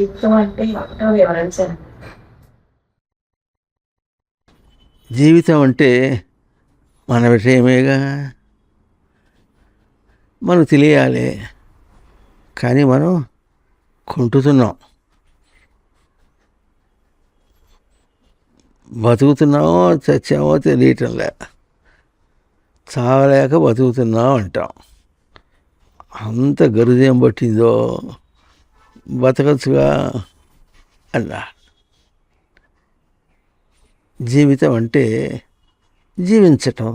జీవితం అంటే ఏమిటో వివరించండి. జీవితం అంటే మన విషయమేగా, మనకు తెలియాలి. కానీ మనం కుంటుతున్నాం, బతుకుతున్నామో చచ్చామో తెలియటంలే. చావలేక బతుకుతున్నాం అంటాం. అంత గరుదేం పట్టిందో, బతకచ్చుగా అన్నా. జీవితం అంటే జీవించటం.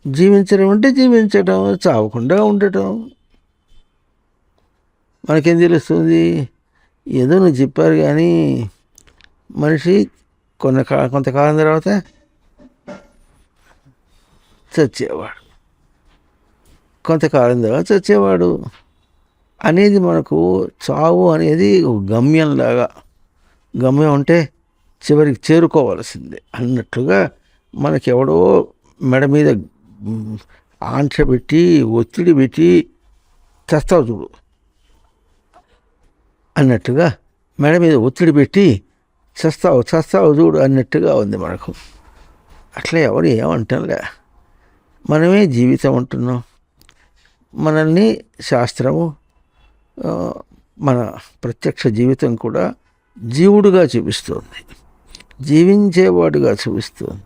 జీవించడం అంటే జీవించటం, చావకుండా ఉండటం. మనకేం తెలుస్తుంది? ఏదో నువ్వు చెప్పారు కానీ మనిషి కొంతకాలం తర్వాత చచ్చేవాడు, కొంతకాలం తర్వాత చచ్చేవాడు అనేది మనకు చావు అనేది ఒక గమ్యంలాగా. గమ్యం అంటే చివరికి చేరుకోవాల్సిందే అన్నట్లుగా మనకెవడో మెడ మీద ఆంక్ష పెట్టి ఒత్తిడి పెట్టి చస్తావు చూడు అన్నట్టుగా, మెడ మీద ఒత్తిడి పెట్టి చస్తావు చూడు అన్నట్టుగా ఉంది మనకు. అట్లా ఎవరు ఏమంటాంలే, మనమే జీవితం అంటున్నాం. మనల్ని శాస్త్రము, మన ప్రత్యక్ష జీవితం కూడా జీవుడుగా చూపిస్తుంది, జీవించేవాడుగా చూపిస్తుంది.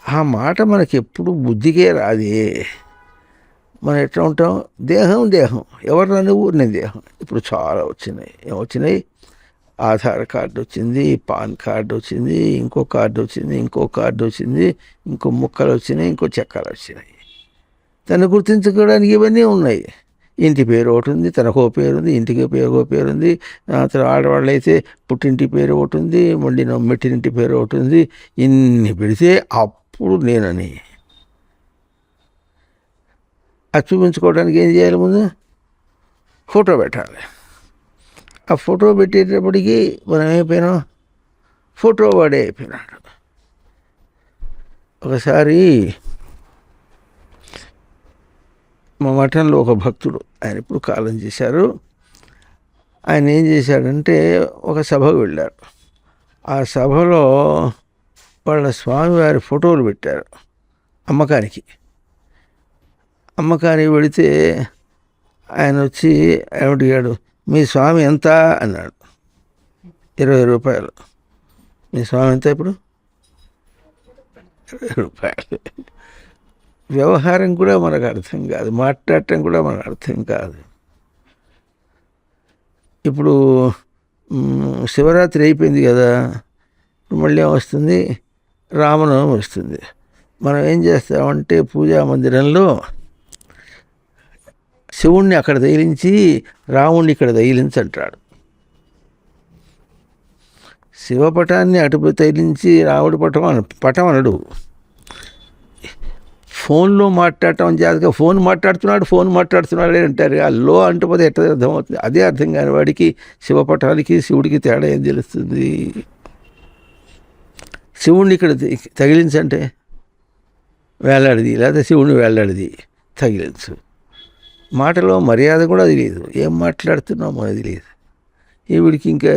ఆ మాట మనకి ఎప్పుడు బుద్ధికే రాదే. మనం ఎట్లా ఉంటాం? దేహం ఎవరు నువ్వు? నేను దేహం. ఇప్పుడు చాలా వచ్చినాయి. ఏమొచ్చినాయి? ఆధార్ కార్డు వచ్చింది, పాన్ కార్డు వచ్చింది, ఇంకో కార్డు వచ్చింది, ఇంకో ముక్కలు వచ్చినాయి, ఇంకో చెక్కలు వచ్చినాయి. తను గుర్తించుకోవడానికి ఇవన్నీ ఉన్నాయి. ఇంటి పేరు ఒకటి ఉంది, తనకో పేరు ఉంది, ఇంటికి పేరు ఉంది. ఆడవాళ్ళు అయితే పుట్టింటి పేరు ఒకటి ఉంది, మళ్ళీ మెట్టినింటి పేరు ఒకటి ఉంది. ఇన్ని పెడితే అప్పుడు నేనని అది చూపించుకోవడానికి ఏం చేయాలి? ముందు ఫోటో పెట్టాలి. ఆ ఫోటో పెట్టేటప్పటికి మనం ఏమైపోయినాం? ఫోటో వాడే అయిపోయినాడు. ఒకసారి మా మఠంలో ఒక భక్తుడు, ఆయన ఇప్పుడు కాలం చేశారు. ఆయన ఏం చేశాడంటే ఒక సభకు వెళ్ళారు. ఆ సభలో వాళ్ళ స్వామివారి ఫోటోలు పెట్టారు అమ్మకానికి వెళితే ఆయన వచ్చి అడిగాడు, మీ స్వామి ఎంత అన్నాడు. 20 రూపాయలు. మీ స్వామి ఎంత ఇప్పుడు? 20 రూపాయలు. వ్యవహారం కూడా మనకు అర్థం కాదు, మాట్లాడటం కూడా మనకు అర్థం కాదు. ఇప్పుడు శివరాత్రి అయిపోయింది కదా, మళ్ళీ వస్తుంది రామనవమి వస్తుంది. మనం ఏం చేస్తామంటే పూజా మందిరంలో శివుణ్ణి అక్కడ తగిలించి రాముణ్ణి ఇక్కడ తగిలించంటాడు. శివపటాన్ని అటు తగిలించి రాముడి పటం అనడు. ఫోన్లో మాట్లాడటం జాతగా ఫోన్ మాట్లాడుతున్నాడు అంటారు. ఆ లో అంటుపోతే ఎట్లా అర్థమవుతుంది? అదే అర్థం కాని వాడికి శివపటానికి శివుడికి తేడా ఏం తెలుస్తుంది? శివుణ్ణి ఇక్కడ తగిలించంటే వేలాడిది, లేకపోతే శివుణ్ణి వేలాడిది తగిలించు. మాటలో మర్యాద కూడా తెలియదు, ఏం మాట్లాడుతున్నామో అది తెలియదు. ఈవిడికి ఇంకా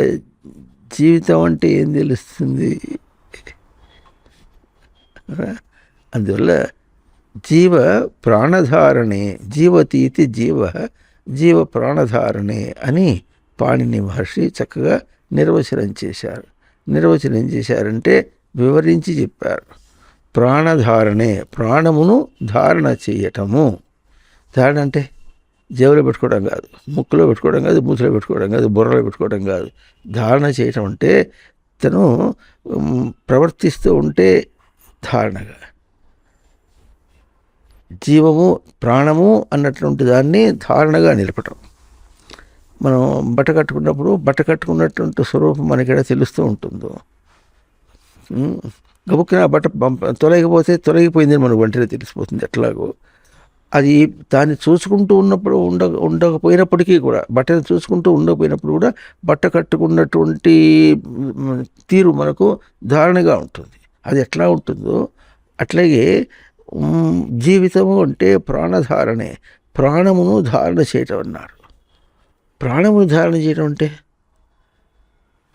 జీవితం అంటే ఏం తెలుస్తుంది? అందువల్ల జీవ ప్రాణధారణే, జీవతీతి జీవ ప్రాణధారణే అని పాణిని మహర్షి చక్కగా నిర్వచనం చేశారంటే వివరించి చెప్పారు. ప్రాణధారణే, ప్రాణమును ధారణ చేయటము. ధారణ అంటే జేబులో పెట్టుకోవడం కాదు, ముక్కులో పెట్టుకోవడం కాదు, మూతిలో పెట్టుకోవడం కాదు, బుర్రలో పెట్టుకోవడం కాదు. ధారణ చేయటం అంటే తను ప్రవర్తిస్తూ ఉంటే ధారణగా, జీవము ప్రాణము అన్నటువంటి దాన్ని ధారణగా నిలపటం. మనం బట్ట కట్టుకున్నటువంటి స్వరూపం మనకి తెలుస్తూ ఉంటుందో, గబుక్కున బట్ట తొలగిపోతే తొలగిపోయిందని మనకు వెంటనే తెలిసిపోతుంది. ఎట్లాగో అది దాన్ని చూసుకుంటూ ఉన్నప్పుడు ఉండకపోయినప్పటికీ కూడా, బట్టను చూసుకుంటూ ఉండకపోయినప్పుడు కూడా బట్ట కట్టుకున్నటువంటి తీరు మనకు ధారణగా ఉంటుంది. అది ఎట్లా ఉంటుందో అట్లాగే జీవితము అంటే ప్రాణధారణే, ప్రాణమును ధారణ చేయటం అన్నారు. ప్రాణమును ధారణ చేయడం అంటే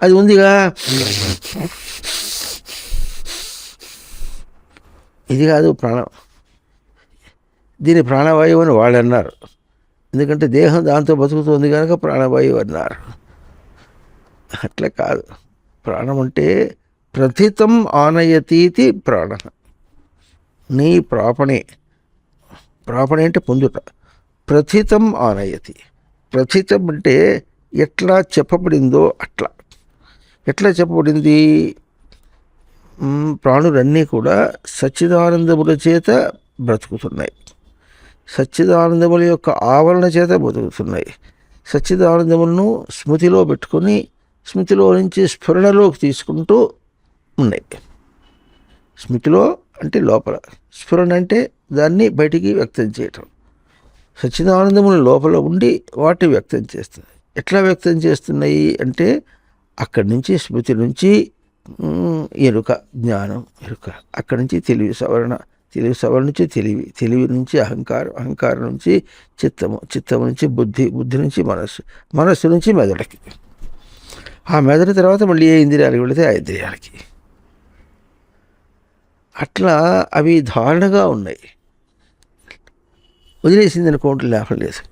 అది ఉందిగా, ఇది కాదు ప్రాణం. దీని ప్రాణవాయువు అని వాళ్ళు అన్నారు, ఎందుకంటే దేహం దాంతో బతుకుతుంది కనుక ప్రాణవాయువు అన్నారు. అట్లా కాదు. ప్రాణం అంటే ప్రథితం ఆనయతీతి ప్రాణ. నీ ప్రాపణే అంటే పొందుట. ప్రథితం ఆనయతి. ప్రథితం అంటే ఎట్లా చెప్పబడిందో అట్లా. ఎట్లా చెప్పబడింది? ప్రాణులన్నీ కూడా సచ్చిదానందముల చేత బ్రతుకుతున్నాయి, సచ్చిదానందముల యొక్క ఆవరణ చేత బతుకుతున్నాయి. సచ్చిదానందములను స్మృతిలో పెట్టుకొని స్మృతిలో నుంచి స్ఫురణలోకి తీసుకుంటూ ఉన్నాయి. స్మృతిలో అంటే లోపల, స్ఫురణ అంటే దాన్ని బయటికి వ్యక్తం చేయటం. సచ్చిదానందముల లోపల ఉండి వాటిని వ్యక్తం చేస్తుంది. ఎట్లా వ్యక్తం చేస్తున్నాయి అంటే అక్కడి నుంచి స్మృతి నుంచి ఎరుక, జ్ఞానం, ఎరుక, అక్కడి నుంచి తెలివి సవరణ, తెలివి సవరణ నుంచి తెలివి, తెలివి నుంచి అహంకారం, అహంకారం నుంచి చిత్తము, చిత్తము నుంచి బుద్ధి, బుద్ధి నుంచి మనస్సు, మనస్సు నుంచి మెదడుకి, ఆ మెదడు తర్వాత మళ్ళీ ఏ ఇంద్రియాలకు వెళితే ఆ ఇంద్రియాలకి. అట్లా అవి ధారణగా ఉన్నాయి. వదిలేసింది అనుకోవటం లేకుండా లేదు.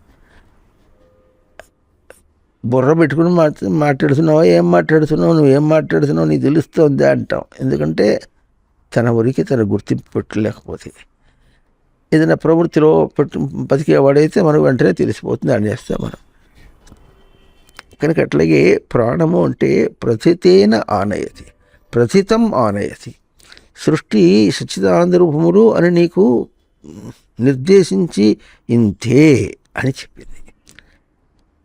బుర్ర పెట్టుకుని మాట్లాడుతున్నావా, ఏం మాట్లాడుతున్నావు, నువ్వేం మాట్లాడుతున్నావు నీకు తెలుస్తుందా అంటాం. ఎందుకంటే తన ఊరికి తన గుర్తింపు పెట్టలేకపోతే, ఏదైనా ప్రవృత్తిలో బతికేవాడైతే మనకు వెంటనే తెలిసిపోతుంది, అని చేస్తాం మనం. కనుక అట్లాగే ప్రాణము అంటే ప్రథితేన ఆనయతి, ప్రథితం ఆనయతి. సృష్టి సచ్చిదానంద రూపములు అని నీకు నిర్దేశించి ఇంతే అని చెప్పింది.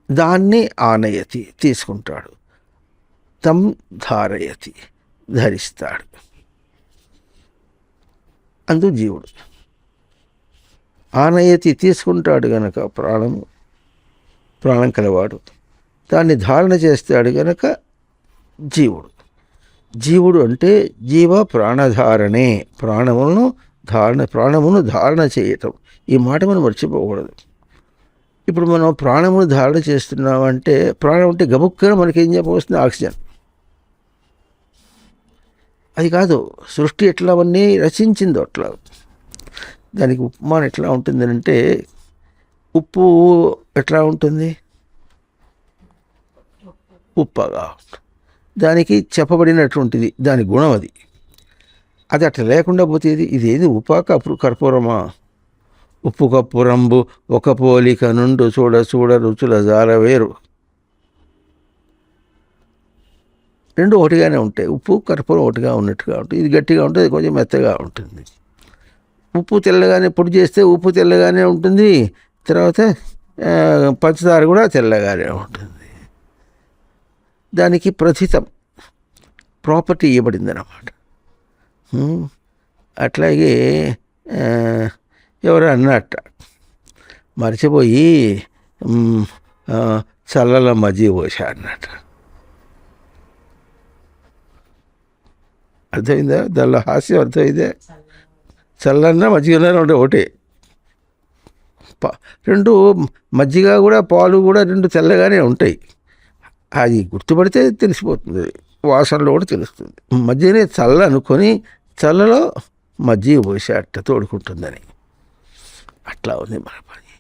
దాన్ని ఆనయతి తీసుకుంటాడు, తం ధారయతి ధరిస్తాడు. అందు జీవుడు ఆనయతి తీసుకుంటాడు గనక ప్రాణం కలవాడు, దాన్ని ధారణ చేస్తాడు గనక జీవుడు. జీవుడు అంటే జీవ ప్రాణధారణే, ప్రాణమును ధారణ చేయటం. ఈ మాట మనం మర్చిపోకూడదు. ఇప్పుడు మనం ప్రాణమును ధారణ చేస్తున్నామంటే, ప్రాణం అంటే గబుక్కన మనకేం చెప్పవస్తుంది? ఆక్సిజన్. అది కాదు, సృష్టి ఎట్లా అవన్నీ రచించిందో అట్లా. దానికి ఉపమానం ఎట్లా ఉంటుంది అంటే, ఉప్పు ఎట్లా ఉంటుంది? ఉప్పగా ఉంటుంది. దానికి చెప్పబడినటువంటిది దాని గుణం అది. అది అట్లా లేకుండా పోతేది ఇదేది ఉపాక కర్పూరమా? ఉప్పు కప్పురంబు ఒక పోలిక నుండు చూడ చూడ రుచుల జాల వేరు. రెండు ఒకటిగానే ఉంటాయి. ఉప్పు కర్పూరం ఒకటిగా ఉన్నట్టుగా ఉంటుంది. ఇది గట్టిగా ఉంటుంది, అది కొంచెం మెత్తగా ఉంటుంది. ఉప్పు తెల్లగానే పొడి చేస్తే ఉప్పు తెల్లగానే ఉంటుంది, తర్వాత పంచదార కూడా తెల్లగానే ఉంటుంది. దానికి ప్రథితం ప్రాపర్టీ ఇవ్వబడింది అన్నమాట. అట్లాగే ఎవరు అన్నట్ట మర్చిపోయి చల్లల మజ్జిగ పోసా అన్నట్ట. అర్థమైందా? దానిలో హాస్యం అర్థమైందే. చల్లన్న మజ్జిగన్న ఉంటే ఒకటే. రెండు మజ్జిగ కూడా పాలు కూడా రెండు తెల్లగానే ఉంటాయి. అది గుర్తుపడితే తెలిసిపోతుంది, వాసనలో కూడా తెలుస్తుంది. మజ్జిగనే చల్ల అనుకొని చల్లలో మజ్జిగ పోసి అట్ట తోడుకుంటుందని. అట్లా ఉంది మన పని.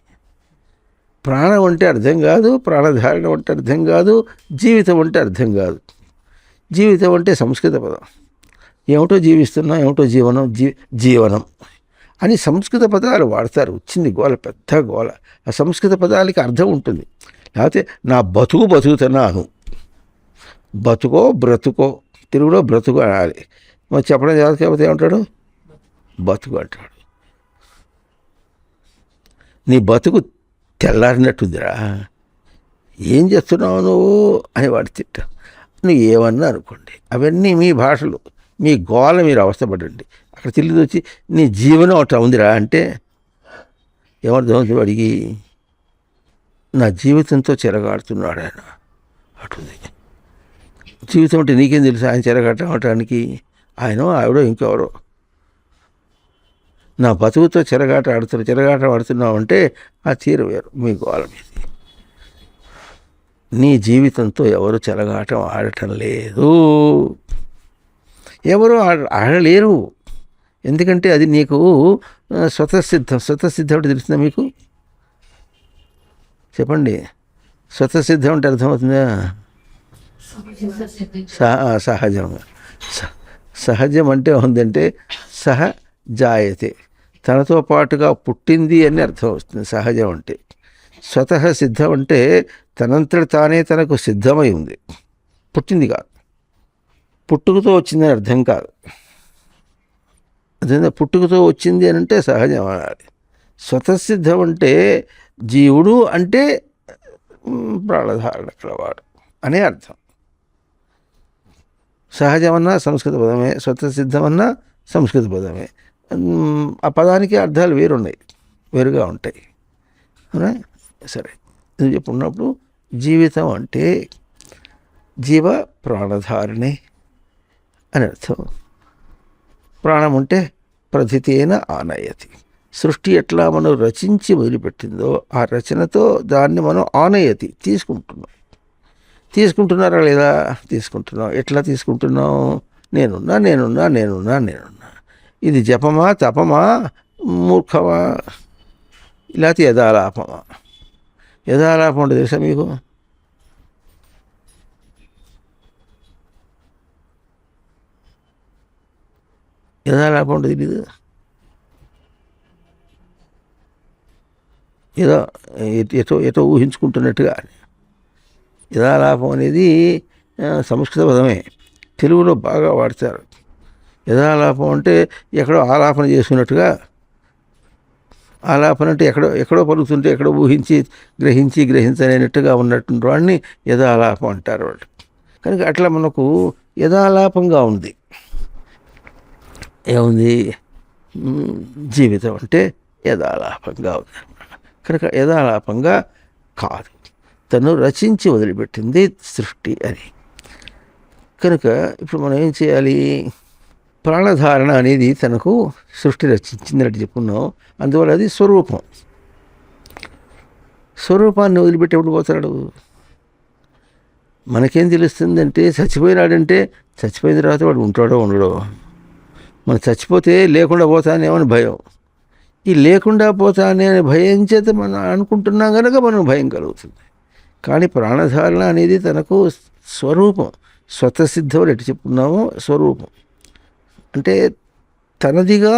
ప్రాణం అంటే అర్థం కాదు, ప్రాణధారణ అంటే అర్థం కాదు, జీవితం అంటే అర్థం కాదు. జీవితం అంటే సంస్కృత పదం. ఏమిటో జీవిస్తున్నాం, ఏమిటో జీవనం అని సంస్కృత పదాలు వాడతారు. వచ్చింది గోల, పెద్ద గోల. ఆ సంస్కృత పదాలకి అర్థం ఉంటుంది. లేకపోతే నా బతుకుతున్నాను, బతుకో బ్రతుకో, తెలుగులో బ్రతుకు అనాలి. మరి చెప్పడం కాకపోతే ఏమంటాడు? బతుకు అంటాడు. నీ బతుకు తెల్లారినట్టుందిరా, ఏం చేస్తున్నావు నువ్వు అని వాడు తిట్టా. నువ్వు ఏమన్నా అనుకోండి, అవన్నీ మీ భాషలు, మీ గోల మీరు అవస్థపడండి. అక్కడ తెలియదు వచ్చి నీ జీవనం అట్లా ఉందిరా అంటే ఏమర్థం? వాడికి నా జీవితంతో చెరగాడుతున్నాడు ఆయన. అటుంది జీవితం అంటే నీకేం తెలుసు? ఆయన చెరగాటడానికి ఆయన ఆవిడో ఇంకెవరో. నా బతుకుతో చెరగాట ఆడుతున్నావు అంటే ఆ తీరు వేరు మీ గోల మీద. నీ జీవితంతో ఎవరు చెలగాటం ఆడటం లేదు, ఎవరు ఆడలేరు. ఎందుకంటే అది నీకు స్వతసిద్ధం. స్వతసిద్ధం అంటే తెలుస్తుందా మీకు? చెప్పండి. స్వతసిద్ధం అంటే అర్థమవుతుందా? సహజంగా. సహజం అంటే ఉందంటే సహ జాయతే, తనతో పాటుగా పుట్టింది అని అర్థం వస్తుంది సహజం అంటే. స్వతః సిద్ధం అంటే తనంతట తానే తనకు సిద్ధమై ఉంది, పుట్టింది కాదు, పుట్టుకతో వచ్చిందని అర్థం కాదు. అదే పుట్టుకతో వచ్చింది అని అంటే సహజం అనాలి. స్వతసిద్ధం అంటే జీవుడు అంటే ప్రాణధారణ కలవాడు అనే అర్థం. సహజమన్నా సంస్కృత పదమే, స్వతసిద్ధమన్నా సంస్కృత పదమే. ఆ పదానికి అర్థాలు వేరుగా ఉంటాయి. అవునా? సరే, ఇది చెప్పుకున్నప్పుడు జీవితం అంటే జీవ ప్రాణధారణే అని అర్థం. ప్రాణం ఉంటే ప్రథితేన ఆనయతి. సృష్టి ఎట్లా మనం రచించి వదిలిపెట్టిందో ఆ రచనతో దాన్ని మనం ఆనయతి తీసుకుంటున్నారా లేదా? తీసుకుంటున్నాం. ఎట్లా తీసుకుంటున్నాం? నేనున్నా. ఇది జపమా, తపమా, మూర్ఖమా, లేకపోతే యథాలాపమా? యథాలాపం అంటే తెలుసా మీకు? యథాలాపం అంటే తెలీదు. ఏదో ఎటో ఊహించుకుంటున్నట్టుగా. యథాలాపం అనేది సంస్కృత పదమే, తెలుగులో బాగా వాడతారు. యథాలాపం అంటే ఎక్కడో ఆలాపన చేసుకున్నట్టుగా. ఆలాపన అంటే ఎక్కడో పలుకుతుంటే ఎక్కడో ఊహించి గ్రహించలేనట్టుగా ఉన్నటువంటి వాడిని యథాలాపం అంటారు వాళ్ళు. కనుక అట్లా మనకు యథాలాపంగా ఉంది. ఏముంది? జీవితం అంటే యథాలాపంగా ఉంది. కనుక యథాలాపంగా కాదు, తను రచించి వదిలిపెట్టింది సృష్టి అని. కనుక ఇప్పుడు మనం ఏం చేయాలి? ప్రాణధారణ అనేది తనకు సృష్టి రచించిందని చెప్పుకున్నాం. అందువల్ల అది స్వరూపం. స్వరూపాన్ని వదిలిపెట్టేప్పుడు పోతాడు. మనకేం తెలుస్తుందంటే చచ్చిపోయినాడంటే చచ్చిపోయిన తర్వాత వాడు ఉంటాడో ఉండడో. మనం చచ్చిపోతే లేకుండా పోతానేమని భయం. ఈ లేకుండా పోతానే అనే భయం చేత మనం అనుకుంటున్నాం కనుక మనం భయం కలుగుతుంది. కానీ ప్రాణధారణ అనేది తనకు స్వరూపం. స్వతసిద్ధం ఎటు చెప్పుకున్నామో స్వరూపం అంటే తనదిగా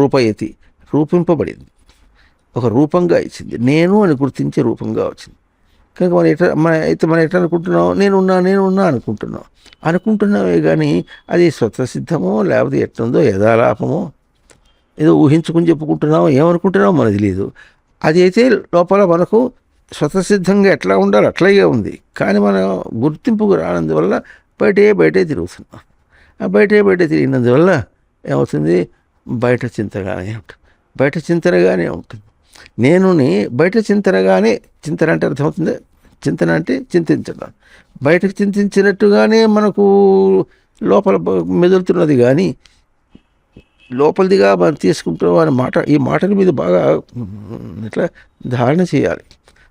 రూపయతి, రూపింపబడింది, ఒక రూపంగా ఇచ్చింది. నేను అని గుర్తించే రూపంగా వచ్చింది. కనుక మనం ఎట్లా అనుకుంటున్నాం? నేనున్నా అనుకుంటున్నామే కానీ అది స్వతసిద్ధమో లేకపోతే ఎట్లుందో యథాలాపమో ఏదో ఊహించుకుని చెప్పుకుంటున్నామో ఏమనుకుంటున్నామో మనకు తెలియదు. అది అయితే లోపల మనకు స్వతసిద్ధంగా ఎట్లా ఉండాలో అట్లాగే ఉంది. కానీ మనం గుర్తింపుకు రానందువల్ల బయటే తిరుగుతున్నాం. ఆ బయటే తిరిగినందువల్ల ఏమవుతుంది? బయట చింతనగానే ఉంటుంది. నేనుని బయట చింతన అంటే అర్థమవుతుంది. చింతన అంటే చింతించడం. బయటకు చింతించినట్టుగానే మనకు లోపల మెదులుతున్నది కానీ లోపలిదిగా మనం తీసుకుంటాం అనే మాట. ఈ మాటల మీద బాగా ఇట్లా ధారణ చేయాలి.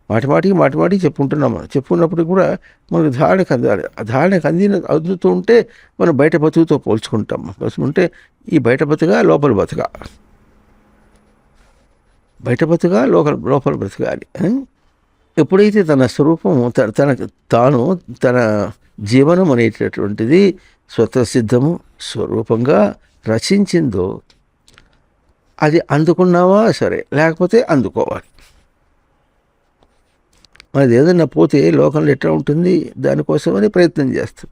మాటిమాటికి చెప్పుకుంటున్నాం. మనం చెప్పుకున్నప్పుడు కూడా మనకు ధారణకు అందాలి. ఆ ధారణకు అందుతూ ఉంటే మనం బయట బతుకుతో పోల్చుకుంటాం. పోల్చుకుంటే ఈ బయట బతుగా లోపల బతుక, బయట బతుగా లోపల బ్రతకాలి. ఎప్పుడైతే తన స్వరూపం తన జీవనం అనేటటువంటిది స్వతసిద్ధము స్వరూపంగా రచించిందో అది అందుకున్నావా సరే, లేకపోతే అందుకోవాలి. మనది ఏదన్నా పోతే లోకంలో ఎట్లా ఉంటుంది? దానికోసమని ప్రయత్నం చేస్తాం.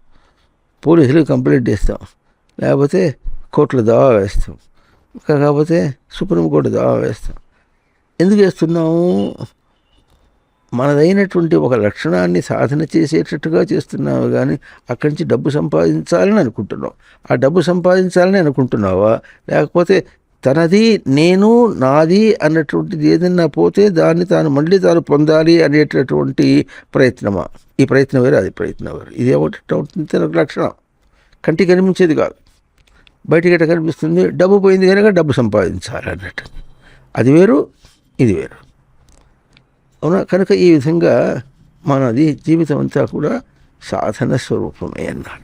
పోలీసులు కంప్లైంట్ ఇస్తాం, లేకపోతే కోర్టులో దావా వేస్తాం, కాకపోతే సుప్రీంకోర్టు దావా వేస్తాం. ఎందుకు వేస్తున్నాము? మనదైనటువంటి ఒక లక్షణాన్ని సాధన చేసేటట్టుగా చేస్తున్నావు కానీ అక్కడి నుంచి డబ్బు సంపాదించాలని అనుకుంటున్నావు. ఆ డబ్బు సంపాదించాలని అనుకుంటున్నావా, లేకపోతే తనది నేను నాది అన్నటువంటిది ఏదన్నా పోతే దాన్ని మళ్ళీ తాను పొందాలి అనేటటువంటి ప్రయత్నమా? ఈ ప్రయత్నం వేరు, అది ప్రయత్నం వేరు. ఇది ఏమిటి? తనకు లక్షణం కంటికి కనిపించేది కాదు, బయటికి ఎట్లా కనిపిస్తుంది? డబ్బు పోయింది కనుక డబ్బు సంపాదించాలి అన్నట్టు. అది వేరు, ఇది వేరు. అవునా? కనుక ఈ విధంగా మనది జీవితం అంతా కూడా సాధన స్వరూపమే అన్నాడు.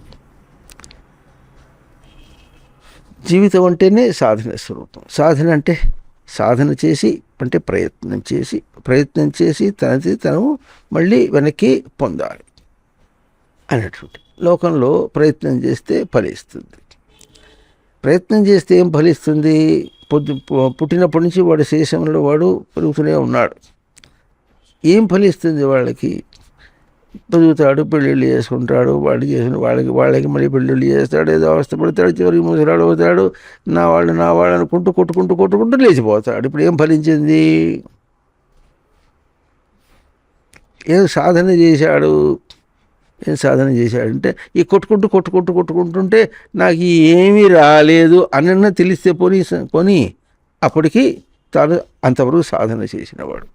జీవితం అంటేనే సాధన స్వరూపం. సాధన అంటే సాధన చేసి అంటే ప్రయత్నం చేసి తనది తను మళ్ళీ వెనక్కి పొందాలి అనేటువంటి. లోకంలో ప్రయత్నం చేస్తే ఫలిస్తుంది. ప్రయత్నం చేస్తే ఏం ఫలిస్తుంది? పుట్టినప్పటి నుంచి వాడు శేషంలో వాడు పెరుగుతూనే ఉన్నాడు. ఏం ఫలిస్తుంది వాళ్ళకి? చదువుతాడు, పెళ్ళిళ్ళు చేసుకుంటాడు, వాళ్ళకి మళ్ళీ పెళ్ళిళ్ళు చేస్తాడు, ఏదో అవస్థ పడతాడు, చివరికి ముసలాడు అవుతాడు, నా వాళ్ళు అనుకుంటూ కొట్టుకుంటూ లేచిపోతాడు. ఇప్పుడు ఏం ఫలించింది? ఏం సాధన చేశాడంటే ఈ కొట్టుకుంటుంటే నాకు ఏమీ రాలేదు అన్న తెలిస్తే పోనీ అప్పటికి తాను అంతవరకు సాధన చేసినవాడు.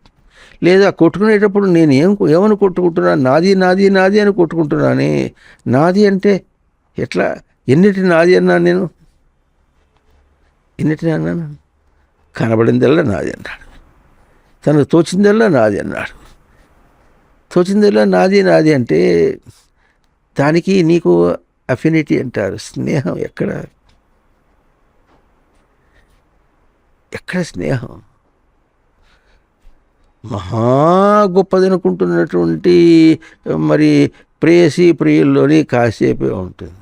లేదా కొట్టుకునేటప్పుడు నేను ఏమని కొట్టుకుంటున్నాను? నాది అని కొట్టుకుంటున్నానే. నాది అంటే ఎట్లా? ఎన్నిటి నాది అన్నాను నేను? ఎన్నిటిని అన్నాను? కనబడిందల్లా నాది అన్నాడు. తనకు తోచిందల్లా నాది అన్నాడు. తోచిందల్లా నాది అంటే దానికి నీకు అఫినిటీ అంటారు, స్నేహం. ఎక్కడ స్నేహం? మహా గొప్పదనుకుంటున్నటువంటి మరి ప్రియుల్లోని కాసేపే ఉంటుంది.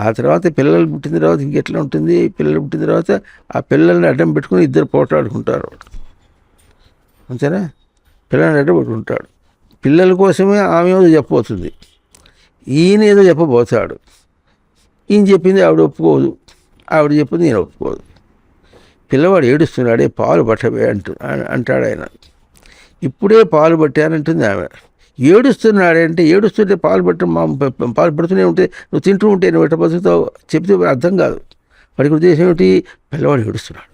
ఆ తర్వాత పిల్లలు పుట్టిన తర్వాత ఇంకెట్లా ఉంటుంది? పిల్లలు పుట్టిన తర్వాత ఆ పిల్లల్ని అడ్డం పెట్టుకుని ఇద్దరు పోట్లాడుకుంటారు. అంతేనా? పిల్లల్ని అడ్డం పెట్టుకుంటాడు. పిల్లల కోసమే ఆమె ఏదో చెప్పబోతుంది, ఈయన ఏదో చెప్పబోతాడు. ఈయన చెప్పింది ఆవిడ ఒప్పుకోదు, ఆవిడ చెప్పింది నేను ఒప్పుకోదు. పిల్లవాడు ఏడుస్తున్నాడే, పాలు పట్టవే అంటాడు ఆయన. ఇప్పుడే పాలు పట్టానంటుంది ఆమె. ఏడుస్తున్నాడంటే ఏడుస్తుంటే పాలు పడుతూనే ఉంటే నువ్వు తింటూ ఉంటే నువ్వు ఎట్ట బతుకుతావు? చెప్తే అర్థం కాదు. వాడికి ఉద్దేశం ఏమిటి? పిల్లవాడు ఏడుస్తున్నాడు.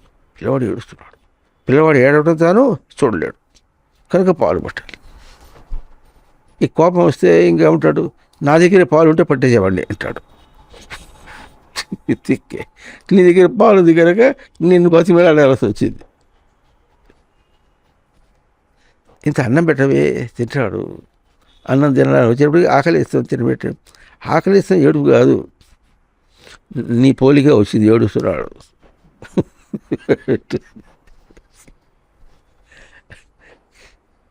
పిల్లవాడు ఏడవడం తాను చూడలేడు కనుక పాలు పట్టాలి. ఈ కోపం వస్తే ఇంకా ఉంటాడు, నా దగ్గర పాలు ఉంటే పట్టేసేవాడిని అంటాడు. తిక్కే, నీ దగ్గర పాలు ఉంది కనుక నిన్ను బతిమలాడాల్సి వచ్చింది. ఇంత అన్నం పెట్టవే, తింటాడు. అన్నం తినడానికి వచ్చేటప్పటికి ఆకలిస్తాం, తినబెట్టే. ఆకలిస్తాం ఏడుపు కాదు, నీ పోలిక వచ్చింది, ఏడుస్తున్నాడు.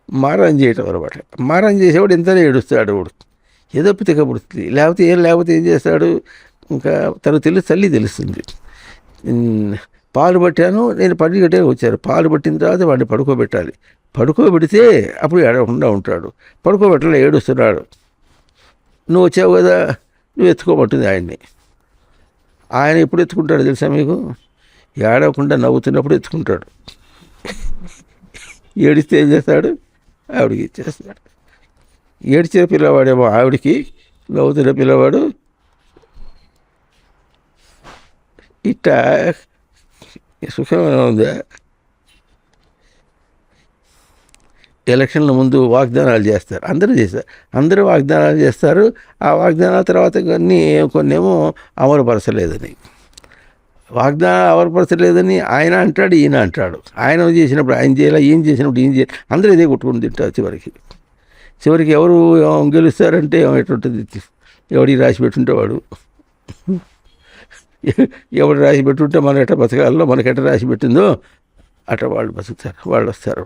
మారం చేయటం అనమాట. మారం చేసేవాడు ఎంతనే ఏడుస్తాడు. వాడు ఏదో తిక్కబడుతుంది. లేకపోతే ఏం చేస్తాడు? ఇంకా తల్లి తెలుస్తుంది. పాలు పట్టాను, నేను పట్టుకట్టే వచ్చారు. పాలు పట్టిన తర్వాత వాడిని పడుకోబెడితే అప్పుడు ఏడవకుండా ఉంటాడు. పడుకోబెట్టలే, ఏడుస్తున్నాడు. నువ్వు వచ్చావు కదా, నువ్వు ఎత్తుకోబట్టుంది ఆయన్ని. ఆయన ఎప్పుడు ఎత్తుకుంటాడు తెలుసా మీకు? ఏడవకుండా నవ్వుతున్నప్పుడు ఎత్తుకుంటాడు. ఏడిస్తే ఏం చేస్తాడు? ఆవిడికి ఇచ్చేస్తాడు. ఏడ్చిన పిల్లవాడేమో ఆవిడికి, నవ్వుతున్న పిల్లవాడు ఇట్ట సుఖమైన ఉందా? ఎలక్షన్ల ముందు వాగ్దానాలు చేస్తారు, అందరూ వాగ్దానాలు చేస్తారు. ఆ వాగ్దానాల తర్వాత కొన్నేమో అమలుపరచలేదని, ఆయన అంటాడు, ఈయన అంటాడు. ఆయన చేసినప్పుడు ఆయన చేయాలి, ఈయన చేసినప్పుడు ఈయన చేయాలి. అందరూ ఇదే కొట్టుకుని తింటారు. చివరికి ఎవరు గెలుస్తారంటే ఎటుంటుంది? ఎవడికి రాసి పెట్టుంటే వాడు, ఎవడు రాసి పెట్టుంటే మనం ఎట్ట బతకాలో, మనకెట్ట రాసి పెట్టిందో అట్ట వాళ్ళు బతుకుతారు, వాళ్ళు వస్తారు.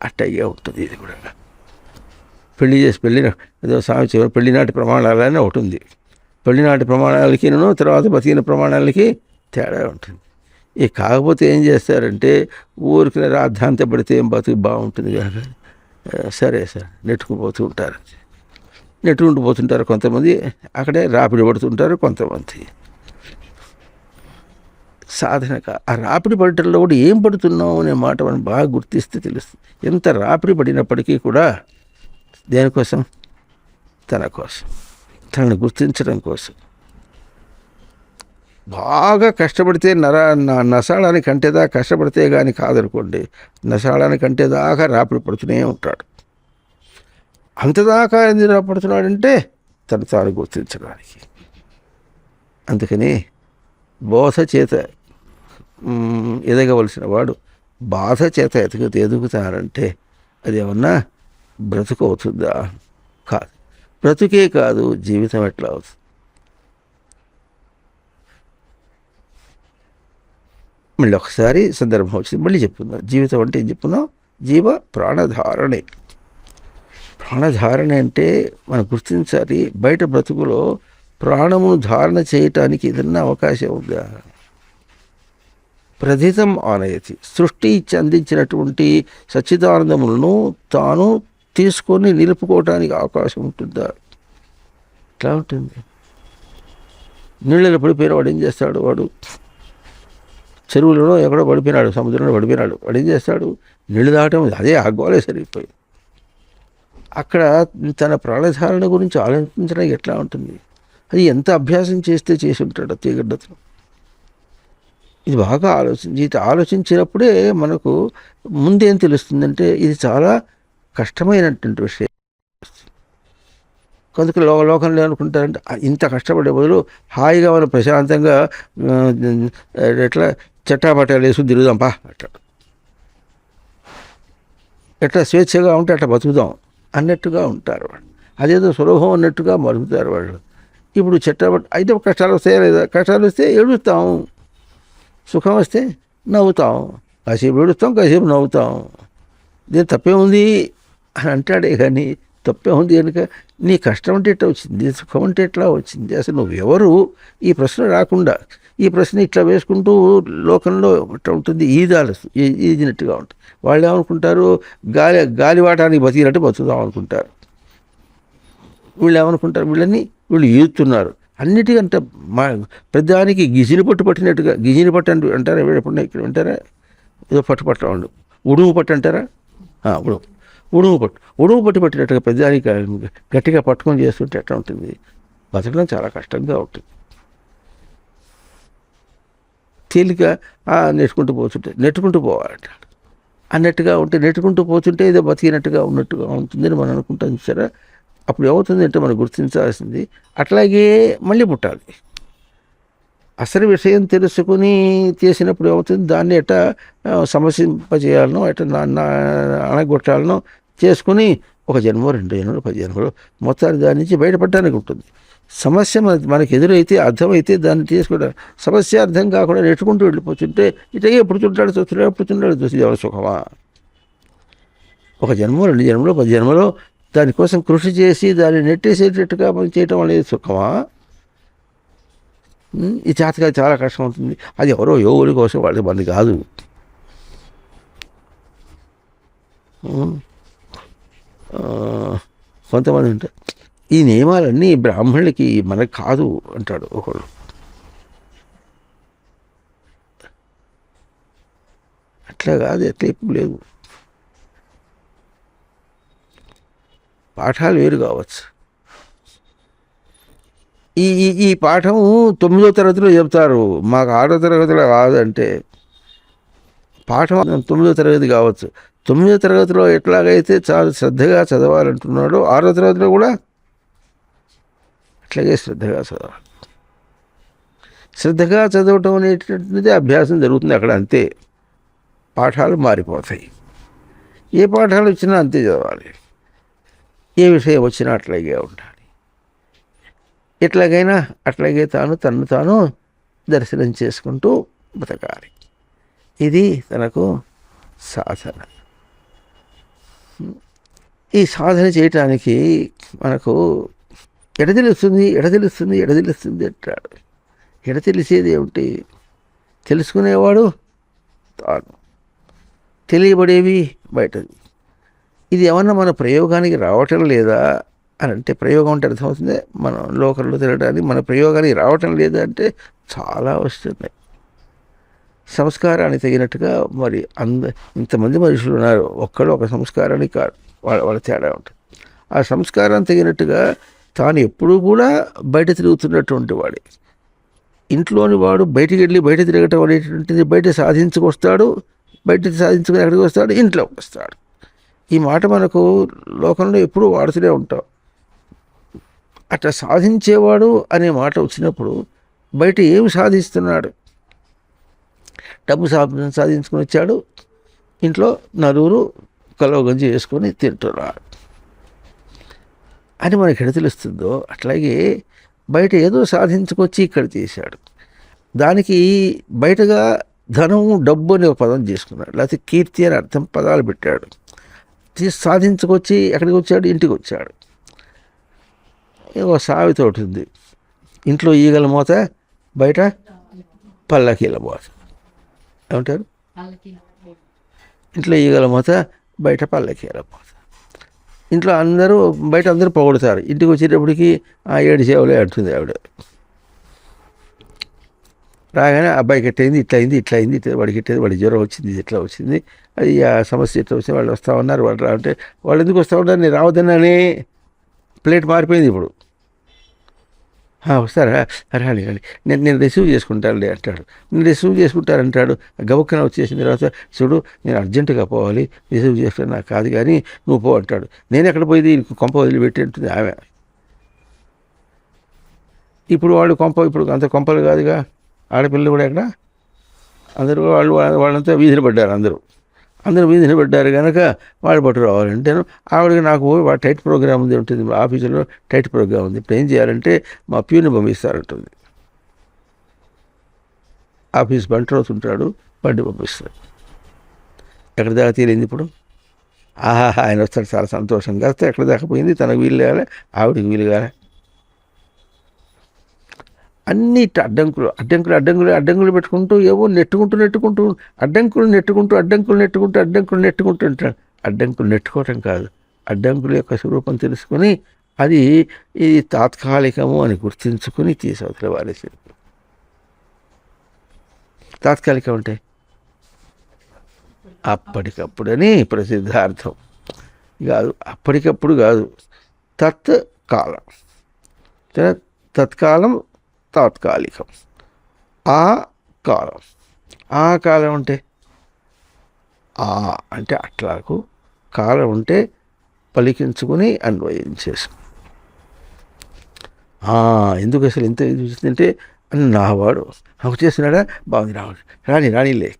అట్టయ్యే ఉంటుంది. ఇది కూడా ఏదో సామెత, పెళ్లినాటి ప్రమాణాలనే ఒకటి ఉంది. పెళ్లినాటి ప్రమాణాలకి తర్వాత బతికిన ప్రమాణాలకి తేడా ఉంటుంది. కాకపోతే ఏం చేస్తారంటే ఊరికి రాద్ధాంత పడితే ఏం బతుకు బాగుంటుంది కనుక సరే నెట్టుకుంటూ పోతుంటారు కొంతమంది. అక్కడే రాపిడి పడుతుంటారు కొంతమంది. సాధనక ఆ రాపిడి పడటంలో కూడా ఏం పడుతున్నావు అనే మాట మనం బాగా గుర్తిస్తే తెలుస్తుంది. ఎంత రాపిడి పడినప్పటికీ కూడా దేనికోసం? తన కోసం, తనను గుర్తించడం కోసం. బాగా కష్టపడితే నసాళానికి కంటేదాకా కష్టపడితే కానీ కాదనుకోండి, నసాళానికి కంటేదాకా రాపిడి పడుతూనే ఉంటాడు. అంతదాకా ఎందుకు రాపడుతున్నాడంటే తాను గుర్తించడానికి. అందుకని బోధ చేత ఎదగవలసిన వాడు బాధ చేత ఎదుగుతారంటే అది ఏమన్నా బ్రతుకు అవుతుందా? కాదు. బ్రతుకే కాదు, జీవితం ఎట్లా అవుతుంది? మళ్ళీ ఒకసారి సందర్భం వచ్చింది, మళ్ళీ చెప్పుకుందాం. జీవితం అంటే ఏం చెప్పుకున్నాం? జీవ ప్రాణధారణే. ప్రాణధారణ అంటే మనం గుర్తించాలి, బయట బ్రతుకులో ప్రాణమును ధారణ చేయటానికి ఏదన్నా అవకాశం ఉందా? ప్రథితం ఆనయతి, సృష్టి ఇచ్చి అందించినటువంటి సచ్చిదానందములను తాను తీసుకొని నిలుపుకోవటానికి అవకాశం ఉంటుందా? ఎట్లా ఉంటుంది? నీళ్ళలో పడిపోయిన వాడు ఏం చేస్తాడు? వాడు చెరువులలో ఎక్కడో పడిపోయినాడు, సముద్రంలో పడిపోయినాడు, వాడు ఏం చేస్తాడు? నీళ్ళు దాటం అదే ఆగోలే సరిపోయి. అక్కడ తన ప్రాణధారణ గురించి ఆలోచించడం ఎట్లా ఉంటుంది? అది ఎంత అభ్యాసం చేస్తే చేసి ఉంటాడు తీగడ్డతో. ఇది బాగా ఆలోచించినప్పుడే మనకు ముందేం తెలుస్తుందంటే ఇది చాలా కష్టమైనటువంటి విషయం. కొందరు లోకంలో అనుకుంటారంటే ఇంత కష్టపడే బదులు హాయిగా మనం ప్రశాంతంగా ఎట్లా చట్టాపట్టాలు వేసుకుని తిరుగుదాంపా అంటాడు. ఎట్లా స్వేచ్ఛగా ఉంటే అట్లా బతుకుదాం అన్నట్టుగా ఉంటారు వాళ్ళు. అదేదో సులభం అన్నట్టుగా మరుగుతారు వాళ్ళు. ఇప్పుడు చట్టపట్ట అయితే కష్టాలు వస్తాయా లేదా? కష్టాలు వస్తే ఏడుస్తాం, సుఖం వస్తే నవ్వుతాం. కాసేపు ఏడుస్తాం, కాసేపు నవ్వుతాం. దీని తప్పే ఉంది అని అంటాడే కానీ తప్పే ఉంది కనుక నీ కష్టం అంటే ఎట్లా వచ్చింది, సుఖం అంటే ఎట్లా వచ్చింది, అసలు నువ్వెవరు? ఈ ప్రశ్న రాకుండా ఈ ప్రశ్న ఇట్లా వేసుకుంటూ లోకంలో ఇట్లా ఉంటుంది, ఈదినట్టుగా ఉంటుంది. వాళ్ళు ఏమనుకుంటారు? గాలివాటానికి బతికినట్టు బతుకుదాం అనుకుంటారు. వీళ్ళు ఏమనుకుంటారు? వీళ్ళు ఈదుతున్నారు అన్నిటికంటే పెద్దానికి గిజిని పట్టినట్టుగా. గిజిని పట్టు అంటారా? ఎప్పుడన్నా ఇక్కడ అంటారా? ఏదో పట్టు ఉడుము పట్టు అంటారా? ఉడుము పట్టినట్టుగా పెద్దానికి గట్టిగా పట్టుకొని చేస్తుంటే ఎట్లా ఉంటుంది? బతకడం చాలా కష్టంగా ఉంటుంది. తేలిక నెట్టుకుంటూ పోవాలంటాడు అన్నట్టుగా ఉంటే, నెట్టుకుంటూ పోతుంటే ఏదో బతికినట్టుగా ఉన్నట్టుగా ఉంటుందని మనం అనుకుంటాం సరే. అప్పుడు ఏమవుతుంది అంటే మనం గుర్తించాల్సింది అట్లాగే మళ్ళీ పుట్టాలి. అసలు విషయం తెలుసుకుని చేసినప్పుడు ఏమవుతుంది? దాన్ని ఎట్లా సమసింపజేయాలనో, ఎట్లా అణగొట్టాలనో చేసుకుని 1 జన్మ 2 జన్మలు 10 జన్మలు మొత్తాన్ని దాని నుంచి బయటపడడానికి ఉంటుంది. సమస్య మనకి ఎదురైతే అర్థమైతే దాన్ని చేసుకోవడం. సమస్య అర్థం కాకుండా నెట్టుకుంటూ వెళ్ళిపోతుంటే ఇటగే పుడుతుంటాడు చూసి ఎవరు సుఖమా? 1 జన్మ 2 జన్మలు 10 జన్మలో దానికోసం కృషి చేసి దాన్ని నెట్టేసేటట్టుగా మనం చేయటం అనేది సుఖమా? ఈ చేతగా చాలా కష్టం అవుతుంది. అది ఎవరో యోగుల కోసం, వాళ్ళకి మంది కాదు. కొంతమంది ఉంటారు ఈ నియమాలన్నీ బ్రాహ్మణులకి మనకు కాదు అంటాడు ఒకడు. అట్లా కాదు, ఎట్లా ఎప్పుడు లేదు. పాఠాలు వేరు కావచ్చు. ఈ పాఠం 9వ తరగతిలో చెప్తారు, మాకు 6వ తరగతిలో కాదంటే పాఠం 9వ తరగతి కావచ్చు. 9వ తరగతిలో ఎట్లాగైతే చాలా శ్రద్ధగా చదవాలంటున్నాడో 6వ తరగతిలో కూడా అట్లాగే శ్రద్ధగా చదవాలి. శ్రద్ధగా చదవటం అనేటువంటిది అభ్యాసం జరుగుతుంది అక్కడ, అంతే. పాఠాలు మారిపోతాయి. ఏ పాఠాలు వచ్చినా అంతే చదవాలి, ఏ విషయం వచ్చినా అట్లాగే ఉండాలి. ఎట్లాగైనా అట్లాగే తను తాను దర్శనం చేసుకుంటూ బతకాలి. ఇది తనకు సాధన. ఈ సాధన చేయటానికి మనకు ఎడతెలుస్తుంది అంటాడు. ఎడతెలిసేది ఏమిటి? తెలుసుకునేవాడు తాను, తెలియబడేవి బయటది. ఇది ఏమన్నా మన ప్రయోగానికి రావటం లేదా అని అంటే, ప్రయోగం అంటే అర్థమవుతుంది మనం లోకంలో తిరగడానికి మన ప్రయోగానికి రావటం లేదా అంటే చాలా వస్తున్నాయి. సంస్కారానికి తగినట్టుగా మరి ఇంతమంది మనుషులు ఉన్నారు, ఒక్కడు ఒక సంస్కారానికి కాదు, వాళ్ళ తేడా ఉంటుంది. ఆ సంస్కారం తగినట్టుగా తాను ఎప్పుడూ కూడా బయట తిరుగుతున్నటువంటి వాడే. ఇంట్లోని వాడు బయటికి వెళ్ళి బయట తిరగటం అనేటువంటిది బయట సాధించుకొస్తాడు, బయట సాధించుకుని ఎక్కడికి వస్తాడు, ఇంట్లోకి వస్తాడు. ఈ మాట మనకు లోకంలో ఎప్పుడూ వాడుతూనే ఉంటాం. అట్లా సాధించేవాడు అనే మాట వచ్చినప్పుడు బయట ఏమి సాధిస్తున్నాడు? డబ్బు సాధించుకుని వచ్చాడు, ఇంట్లో నలుగురు కలవ గంజి వేసుకొని తింటున్నారు అని మనకి ఎడ తెలుస్తుందో, అట్లాగే బయట ఏదో సాధించుకొచ్చి ఇక్కడ చేశాడు. దానికి బయటగా ధనము, డబ్బు అనే ఒక పదం చేసుకున్నాడు, లేకపోతే కీర్తి అని అర్థం పదాలు పెట్టాడు. సాధించుకొచ్చి ఎక్కడికి వచ్చాడు? ఇంటికి వచ్చాడు. ఒక సామెత ఒకటి ఉంది, ఇంట్లో ఈగల మోత, బయట పల్లకీల మోత. ఏమంటారు? ఇంట్లో ఈగల మోత, బయట పల్లకీల మోత. ఇంట్లో అందరూ, బయట అందరూ పొగుడుతారు, ఇంటికి వచ్చేటప్పటికి ఆ 7 సేవలే అంటుంది ఆవిడ. రాగానే అబ్బాయికి ఎట్టయింది, ఇట్లా అయింది, ఇట్లా అయింది, వాడికి ఎట్టయింది, వాడికి జ్వరం వచ్చింది, ఇట్లా వచ్చింది, అది ఆ సమస్య ఇట్లా వచ్చింది, వాళ్ళు వస్తూ ఉన్నారు, వాళ్ళు అంటే వాళ్ళు ఎందుకు వస్తూ ఉన్నారు, నేను రావద్దనని ప్లేట్ మారిపోయింది ఇప్పుడు. వస్తారా, రాని రాని, నేను రిసీవ్ చేసుకుంటానులే అంటాడు. నేను రిసీవ్ చేసుకుంటానంటాడు. గబుక్కన వచ్చేసిన తర్వాత, చూడు నేను అర్జెంటుగా పోవాలి, రిసీవ్ చేసుకుని నాకు కాదు కానీ నువ్వు పో అంటాడు. నేను ఎక్కడ పోయింది, కొంప వదిలిపెట్టి ఉంటుంది ఆమె. ఇప్పుడు వాడు కొంప, ఇప్పుడు అంత కొంపలు కాదుగా, ఆడపిల్లలు కూడా ఎక్కడ, అందరూ వాళ్ళంతా వీధిని పడ్డారు. అందరూ వీధిని పడ్డారు కనుక వాళ్ళు పట్టు రావాలంటేను ఆవిడకి, నాకు టైట్ ప్రోగ్రామ్ ఉంది ఉంటుంది, ఆఫీసులో టైట్ ప్రోగ్రామ్ ఉంది, ఇప్పుడు ఏం చేయాలంటే మా ప్యూని పంపిస్తారంటుంది. ఆఫీస్ బండి అవుతుంటాడు, బండి పంపిస్తాడు. ఎక్కడి దాకా తీరింది ఇప్పుడు? ఆయన వస్తాడు చాలా సంతోషంగా. వస్తే ఎక్కడి దాకా పోయింది, తనకు వీలు కాలే, ఆవిడికి వీలు కాలే. అన్ని అడ్డంకులు పెట్టుకుంటూ ఏవో నెట్టుకుంటూ అడ్డంకులు నెట్టుకుంటూ ఉంటాడు. అడ్డంకులు నెట్టుకోవటం కాదు, అడ్డంకుల యొక్క స్వరూపం తెలుసుకొని అది ఇది తాత్కాలికము అని గుర్తించుకొని తీసవతల వారేసి. తాత్కాలికం అంటే అప్పటికప్పుడని ప్రసిద్ధార్థం కాదు, అప్పటికప్పుడు కాదు, తత్కాలం. తత్కాలం, తాత్కాలికం. ఆ కాలం అంటే అంటే అట్లాకు, కాలం అంటే పలికించుకుని అన్వయించేసు. ఎందుకు అసలు ఇంత చూసిందంటే, నావాడు నాకు చేస్తున్నాడా, బాగుంది, రానిలే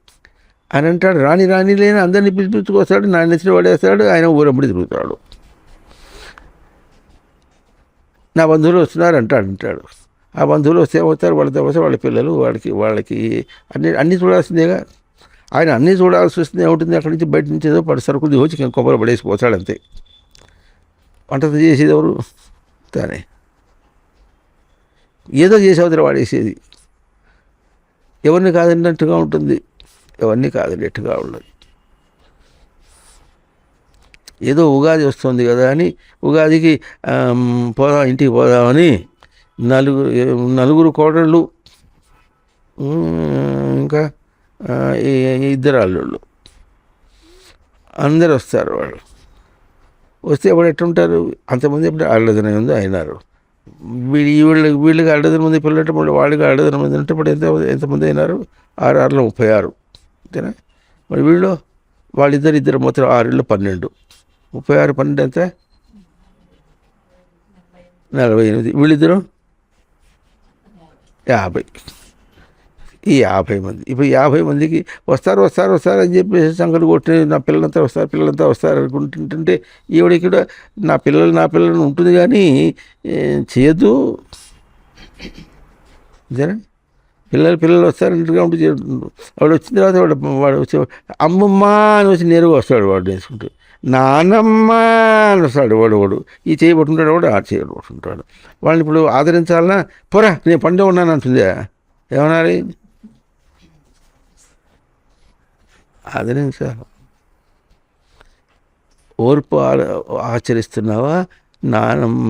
అని అంటాడు. రానిలే అని అందరినీ పిలిపించుకొస్తాడు, నా నచ్చిన వాడేస్తాడు, ఆయన ఊరమ్మడి తిరుగుతాడు. నా బంధువులు వస్తున్నారు అంటాడు. ఆ బంధువులు వస్తే అవుతారు, వాళ్ళతో వస్తే వాళ్ళ పిల్లలు, వాళ్ళకి అన్నీ చూడాల్సిందేగా. ఆయన అన్నీ చూడాల్సి వస్తుంది. ఏముంటుంది, అక్కడి నుంచి బయట నుంచి ఏదో సరుకులు వచ్చి కొబ్బరి పడేసిపోతాడు అంతే. వంట చేసేది ఎవరు? తానే. ఏదో చేసేవతల వాడేసేది. ఎవరిని కాదన్నట్టుగా ఉంటుంది, ఎవరిని కాదన్నట్టుగా ఉండదు. ఏదో ఉగాది వస్తుంది కదా అని, ఉగాదికి ఇంటికి పోదామని నలుగురు కోడళ్ళు, ఇంకా 2 అల్లుళ్ళు అందరు వస్తారు. వాళ్ళు వస్తే ఎప్పుడు ఎట్టుంటారు, అంతమంది ఎప్పుడు అల్లదనం ఉంది అయినారు. వీళ్ళకి అల్లదనం మంది పిల్లలు, మళ్ళీ వాళ్ళకి అల్లదనం మంది అంటే ఇప్పుడు ఎంతమంది అయినారు? 6 36 అంతేనా? మరి వాళ్ళిద్దరు మొత్తం 6 12, 36 12 ఎంత? 48. వీళ్ళిద్దరు 50. ఈ 50 మంది, ఇప్పుడు 50 మందికి వస్తారు అని చెప్పేసి సంగతి కొట్టి, నా పిల్లలంతా వస్తారు అనుకుంటుంటే, ఈవిడికి కూడా నా పిల్లలు ఉంటుంది కానీ చేయదు. అంతేనా? పిల్లలు వస్తారంటగా ఉంటుంది. వాడు వచ్చిన తర్వాత వాడు వచ్చి అమ్మమ్మ అని వచ్చి నేరుగా వస్తాడు. వాడు నేర్చుకుంటూ నానమ్మ అని వస్తాడు. వాడు ఈ చేయి పట్టుకుంటాడు, వాడు ఆ చేయి పట్టుకుంటాడు. వాళ్ళని ఇప్పుడు ఆదరించాలన్నా, పోరా నేను పండే ఉన్నాను అంటుందా? ఏమనాలి? ఆదరించాలి. ఓర్పు ఆచరిస్తున్నావా,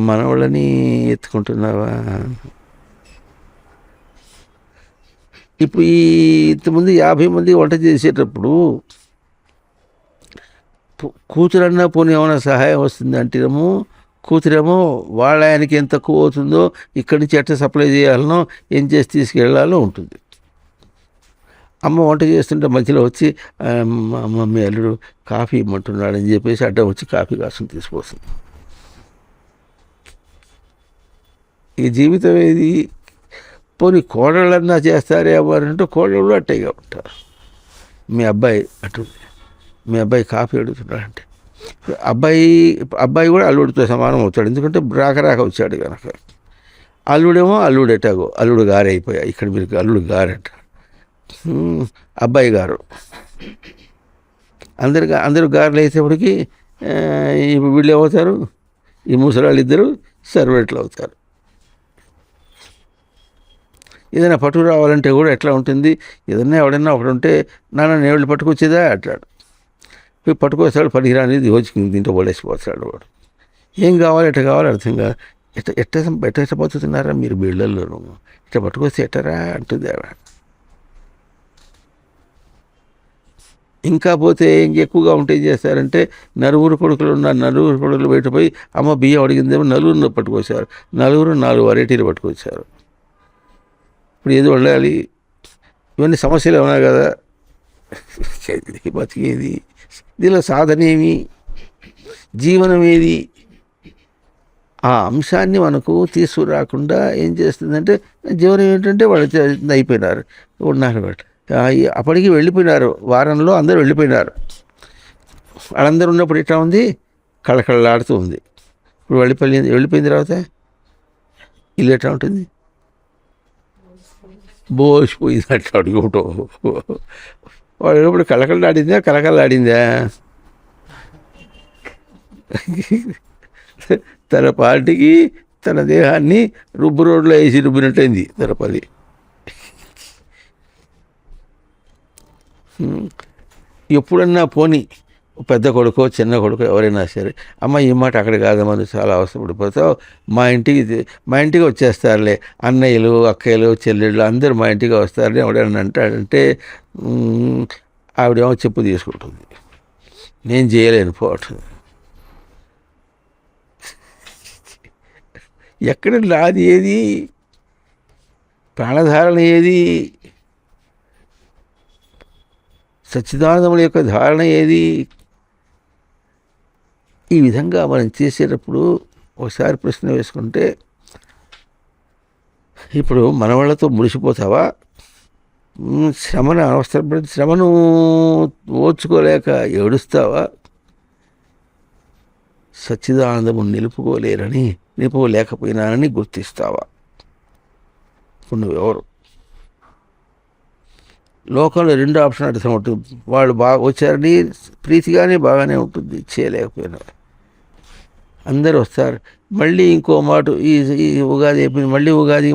మనవళ్ళని ఎత్తుకుంటున్నావా? ఇప్పుడు ఇంతమంది 50 మంది వంట చేసేటప్పుడు కూతురన్నా పోనీ ఏమైనా సహాయం వస్తుంది అంటేనేమో, కూతురేమో వాళ్ళ ఆయనకి ఎంత తక్కువ అవుతుందో, ఇక్కడి నుంచి ఎట్లా సప్లై చేయాలనో, ఏం చేసి తీసుకెళ్లాలో ఉంటుంది. అమ్మ వంట చేస్తుంటే మధ్యలో వచ్చి మమ్మీ అల్లుడు కాఫీ ఇమ్మంటున్నాడని చెప్పేసి అడ్డం వచ్చి కాఫీ కాసుకుని తీసుకొస్తుంది. ఈ జీవితం ఏది? పోనీ కోడళ్ళన్నా చేస్తారే అవ్వారంటే కోడళ్ళు అట్టయిగా ఉంటారు. మీ అబ్బాయి అటు, మీ అబ్బాయి కాఫీ అడుగుతున్నాడంటే అబ్బాయి కూడా అల్లుడితో సమానం అవుతాడు, ఎందుకంటే రాక వచ్చాడు కనుక. అల్లుడేమో అల్లుడు ఎటాగో అల్లుడు గారు అయిపోయా, ఇక్కడ మీరు అల్లుడు గారంట, అబ్బాయి గారు. అందరూ గారులు అయితేప్పటికి వీళ్ళు ఏమవుతారు, ఈ ముసలాళ్ళు ఇద్దరు సర్వెంట్లు అవుతారు. ఏదైనా పట్టుకు రావాలంటే కూడా ఎట్లా ఉంటుంది, ఏదన్నా ఎవడన్నా ఒకటి ఉంటే నాన్న నేళ్ళు పట్టుకొచ్చేదా అంటాడు, పోయి పట్టుకొస్తాడు, పనికిరానిది వచ్చి దీంట్లో పడేసిపోతాడు వాడు. ఏం కావాలి ఎట్ట కావాలి అర్థం కాదు. ఎట్ట బతుకుతున్నారా మీరు బిళ్ళల్లోనూ, ఇట్ట పట్టుకొస్తే ఎట్టరా అంటుంది ఆవిడ. ఇంకా పోతే ఇంకెక్కువగా ఉంటే ఏం చేస్తారంటే, నలుగురు కొడుకులు బయటపోయి అమ్మ బియ్యం అడిగిందేమో నలుగురు పట్టుకొచ్చారు, 4 వెరైటీలు పట్టుకొచ్చారు. ఇప్పుడు ఏది వండాలి, ఇవన్నీ సమస్యలు ఉన్నాయి కదా, బతికేది దీనిలో సాధన ఏమి, జీవనం ఏది, ఆ అంశాన్ని మనకు తీసుకురాకుండా ఏం చేస్తుందంటే, జీవనం ఏంటంటే వాళ్ళు అయిపోయినారు ఉన్నారు, అప్పటికి వెళ్ళిపోయినారు, వారంలో అందరూ వెళ్ళిపోయినారు. వాళ్ళందరూ ఉన్నప్పుడు ఎట్లా ఉంది, కళకళలాడుతూ ఉంది. ఇప్పుడు వెళ్ళిపోయిన తర్వాత ఇల్లు ఎట్లా ఉంటుంది, బోసిపోయింది అట్లా అడుగుటం. వాడు ఎప్పుడు కళకళలాడిందా తన పార్టీకి తన దేహాన్ని రోడ్లో వేసి రుబ్బినట్టయింది తన పని. ఎప్పుడన్నా పోని పెద్ద కొడుకో చిన్న కొడుకో ఎవరైనా సరే, అమ్మ ఈ మాట అక్కడ కాదమ్మా, నువ్వు చాలా అవసరపడిపోతావు, మా ఇంటికి వచ్చేస్తారులే అన్నయ్యలు అక్కయ్యలు చెల్లెళ్ళు అందరూ మా ఇంటికి వస్తారని ఎవడైనా అంటాడంటే ఆవిడేమో చెప్పు తీసుకుంటుంది, నేను చేయలేను పోవటం. ఎక్కడ నాది ఏది, ప్రాణధారణ ఏది, సచ్చిదానందముల యొక్క ధారణ ఏది? ఈ విధంగా మనం చేసేటప్పుడు ఒకసారి ప్రశ్న వేసుకుంటే, ఇప్పుడు మన వాళ్ళతో మురిసిపోతావా, శ్రమను ఓర్చుకోలేక ఏడుస్తావా, సచ్చిదానందము నిలుపుకోలేకపోయినానని గుర్తిస్తావా? ఇప్పుడు నువ్వెవరు? లోకంలో 2 ఆప్షన్ అర్థం ఉంటుంది, వాళ్ళు వచ్చారని ప్రీతిగానే బాగానే ఉంటుంది, చేయలేకపోయినా అందరూ వస్తారు, మళ్ళీ ఇంకో మాట ఈ ఉగాది అయిపోయింది,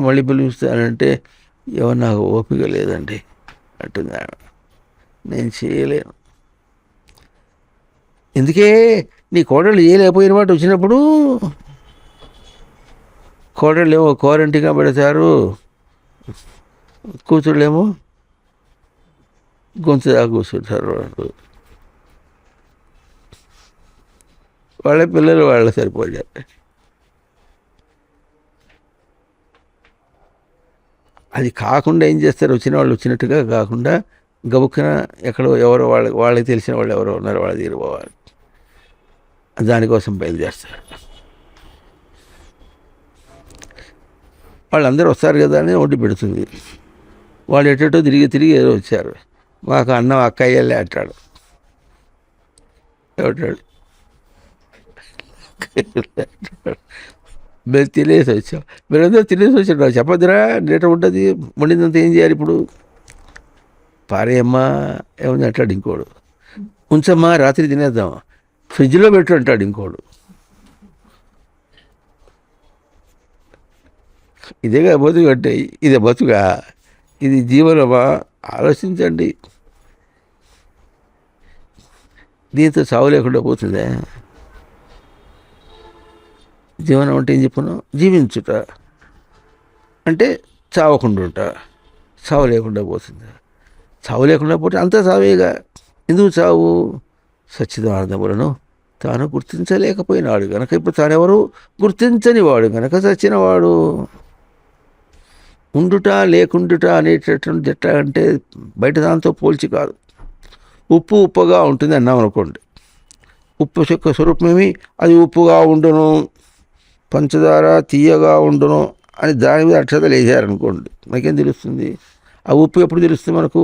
మళ్ళీ పిలుస్తానంటే ఎవరు నాకు ఓపిక లేదండి అంటుంది, నేను చేయలేను. ఎందుకే నీ కోడళ్ళు చేయలేకపోయిన మాట వచ్చినప్పుడు, కోడళ్ళు ఏమో క్వారంటీగా పెడతారు, కూతుళ్ళేమో గొంతు దాకా కూర్చుంటారు, వాళ్ళ పిల్లలు వాళ్ళ సరిపోయారు. అది కాకుండా ఏం చేస్తారు, వచ్చిన వాళ్ళు వచ్చినట్టుగా కాకుండా గబుక్కున ఎక్కడో ఎవరో వాళ్ళకి తెలిసిన వాళ్ళు ఎవరో ఉన్నారు, వాళ్ళ దగ్గర పోవాలి, దానికోసం బయలుదేరుతారు. వాళ్ళందరూ వస్తారు కదా అని ఒడ్డు పెడుతుంది, వాళ్ళు ఎటో తిరిగి ఏదో వచ్చారు, మాకు అన్నం అక్కయ్యలే అంటాడు, ఏమంటాడు, మేము తినేసి వచ్చాం, మీరందరూ తినేసి వచ్చాడు, చెప్పద్దురా లీటర్ ఉంటుంది, వండిందంతా ఏం చేయాలి ఇప్పుడు, పారేయమ్మా ఏముంది అంటాడు ఇంకోడు, ఉంచమ్మా రాత్రి తినేద్దాం, ఫ్రిడ్జ్లో పెట్టు అంటాడు ఇంకోడు. ఇదేగా బతుకు అంటే, ఇదే బతుగా, ఇది జీవనమా? ఆలోచించండి. దీంతో చావు లేకుండా పోతుందా? జీవనం అంటే ఏం చెప్పను, జీవించుట అంటే చావకుండా ఉంటా, చావు లేకుండా పోతుందా? చావు లేకుండా పోతే అంతా చావేగా. ఎందుకు చావు? సచ్చిదానందములను తాను గుర్తించలేకపోయినాడు కనుక, ఇప్పుడు తానెవరు గుర్తించని వాడు కనుక చచ్చినవాడు. ఉండుట లేకుండుట అనేటటువంటి ఎట్లా అంటే బయట దాంతో పోల్చి కాదు. ఉప్పుగా ఉంటుంది అన్నాం అనుకోండి, ఉప్పు యొక్క స్వరూపమేమి, అది ఉప్పుగా ఉండును, పంచదార తీయగా ఉండును అని దాని మీద అక్షతలు వేసారనుకోండి, మనకేం తెలుస్తుంది? ఆ ఉప్పు ఎప్పుడు తెలుస్తుంది మనకు?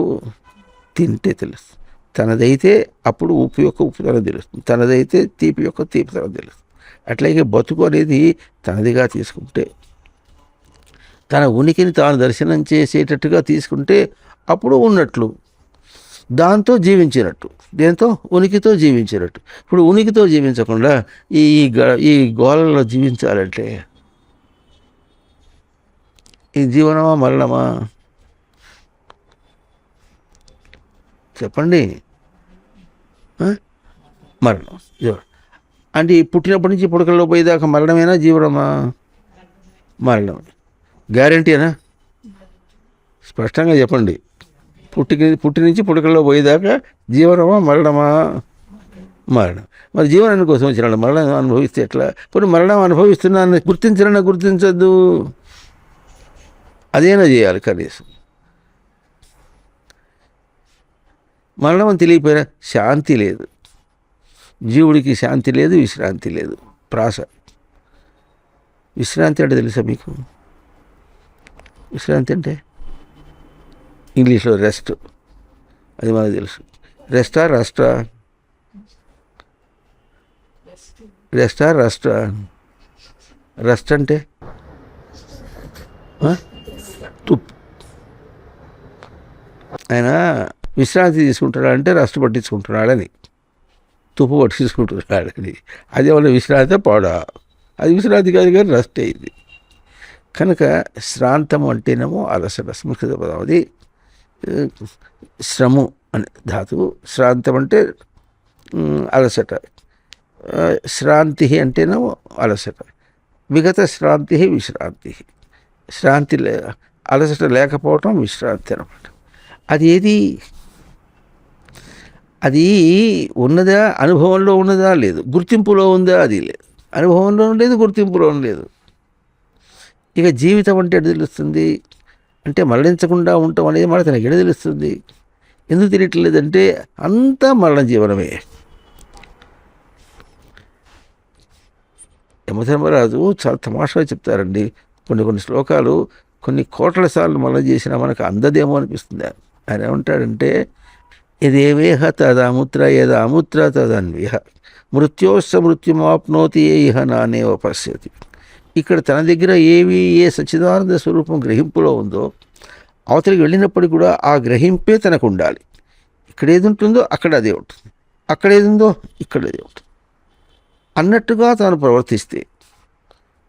తింటే తెలుస్తుంది. తనదైతే అప్పుడు ఉప్పు యొక్క ఉప్పుతనం తెలుస్తుంది, తనదైతే తీపి యొక్క తీపితనం తెలుస్తుంది. అట్లాగే బతుకు అనేది తనదిగా తీసుకుంటే, తన ఉనికిని తాను దర్శనం చేసేటట్టుగా తీసుకుంటే అప్పుడు ఉన్నట్లు, దాంతో జీవించినట్టు, దేంతో ఉనికితో జీవించినట్టు. ఇప్పుడు ఉనికితో జీవించకుండా ఈ ఈ గోళంలో జీవించాలంటే ఈ జీవనమా మరణమా చెప్పండి? మరణం. అంటే ఈ పుట్టినప్పటి నుంచి పుడకల్లో పోయేదాకా మరణమేనా జీవనమా? మరణమే. గ్యారంటీనా? స్పష్టంగా చెప్పండి. పుట్టి నుంచి పుడకల్లో పోయేదాకా జీవనమా మరణమా? మరణం. మరి జీవనాన్ని కోసం వచ్చినాడు, మరణం అనుభవిస్తే ఎట్లా? ఇప్పుడు మరణం అనుభవిస్తున్నాను గుర్తించాలన్నా గుర్తించద్దు, అదేనా చేయాలి కనీసం. మరణం అని తెలియపోయినా శాంతి లేదు, జీవుడికి శాంతి లేదు, విశ్రాంతి లేదు. ప్రాస విశ్రాంతి అంటే తెలుసా మీకు? విశ్రాంతి అంటే ఇంగ్లీష్లో రెస్ట్, అది మనకు తెలుసు. రెస్టా రాష్ట్రా? రెస్టా రాష్ట్రా? రెస్ట్ అంటే తుప్పు. ఆయన విశ్రాంతి తీసుకుంటున్నాడంటే రెస్ట్ పట్టించుకుంటున్నాడని, తుప్పు పట్టించుకుంటున్నాడని. అదేమన్నా విశ్రాంతి పాడా? అది విశ్రాంతి కాదు కానీ రెస్ట్ అయింది. కనుక శ్రాంతం అంటేనేమో అలసట, సంస్కృత పదం అది. శ్రము అనే ధాతువు. శ్రాంతం అంటే అలసట, శ్రాంతి అంటేనేమో అలసట. విగత శ్రాంతి విశ్రాంతి. శ్రాంతి అలసట లేకపోవటం విశ్రాంతి అనమాట. అది ఏది? అది ఉన్నదా? అనుభవంలో ఉన్నదా? లేదు. గుర్తింపులో ఉందా? అది లేదు. అనుభవంలో లేదు, గుర్తింపులో లేదు. ఇక జీవితం అంటే ఎడ తెలుస్తుంది? అంటే మరణించకుండా ఉండటం అనేది మాట తనకి ఎడ తెలుస్తుంది? ఎందుకు తెలియట్లేదంటే అంతా మరణ జీవనమే. యమధర్మరాజు చాలా తమాషాగా చెప్తారండి. కొన్ని శ్లోకాలు కొన్ని కోట్ల సార్లు మరణం చేసినా మనకు అందదేమో అనిపిస్తుంది. ఆయన ఏమంటాడంటే, యదేవేహ తదముత్ర యదముత్ర తదన్విహ మృత్యోస్స మృత్యుమాప్నోతి ఏ ఇహ నానేవ పశ్యతి. ఇక్కడ తన దగ్గర ఏ సచ్చిదానంద స్వరూపం గ్రహింపులో ఉందో అవతలికి వెళ్ళినప్పటికీ కూడా ఆ గ్రహింపే తనకు ఉండాలి. ఇక్కడ ఏది ఉంటుందో అక్కడ అదే ఉంటుంది, అక్కడ ఏది ఉందో ఇక్కడ అదే ఉంటుంది అన్నట్టుగా తాను ప్రవర్తిస్తే,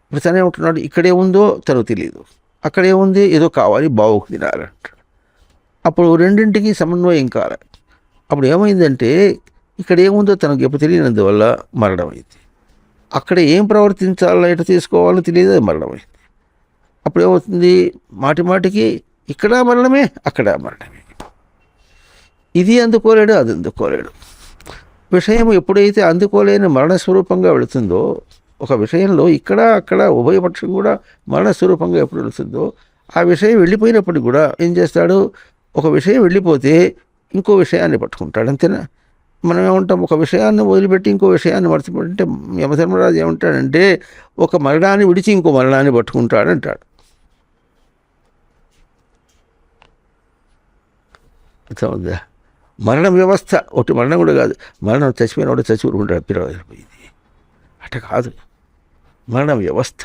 ఇప్పుడు తనే ఉంటున్నాడు, ఇక్కడే ఉందో తనకు తెలియదు, అక్కడే ఉంది ఏదో కావాలి బావుకు తినాలంటాడు. అప్పుడు రెండింటికి సమన్వయం కావాలి. అప్పుడు ఏమైందంటే ఇక్కడ ఏముందో తనకు ఎప్పుడు తెలియనందువల్ల మరణమైంది. అక్కడ ఏం ప్రవర్తించాలో ఎటు తీసుకోవాలో తెలియదు, అది మరణమైంది. అప్పుడు ఏమవుతుంది? మాటికి ఇక్కడ మరణమే, అక్కడ మరణమే. ఇది అందుకోలేడు, అది అందుకోలేడు. విషయం ఎప్పుడైతే అందుకోలేని మరణస్వరూపంగా వెళుతుందో, ఒక విషయంలో ఇక్కడ అక్కడ ఉభయపక్షం కూడా మరణస్వరూపంగా ఎప్పుడు వెళుతుందో, ఆ విషయం వెళ్ళిపోయినప్పటికి కూడా ఏం చేస్తాడు? ఒక విషయం వెళ్ళిపోతే ఇంకో విషయాన్ని పట్టుకుంటాడు, అంతేనా? మనం ఏమంటాం? ఒక విషయాన్ని వదిలిపెట్టి ఇంకో విషయాన్ని మర్చిపోతుంటే యమధర్మరాజు ఏమంటాడంటే, ఒక మరణాన్ని విడిచి ఇంకో మరణాన్ని పట్టుకుంటాడంటాడు. అర్థమవుతుందా? మరణ వ్యవస్థ ఒకటి, మరణం కూడా కాదు. మరణం చచ్చిపోయిన వాడు చచ్చి ఊరుకుంటాడు, పిల్లపోయింది అట్ట కాదు. మరణ వ్యవస్థ.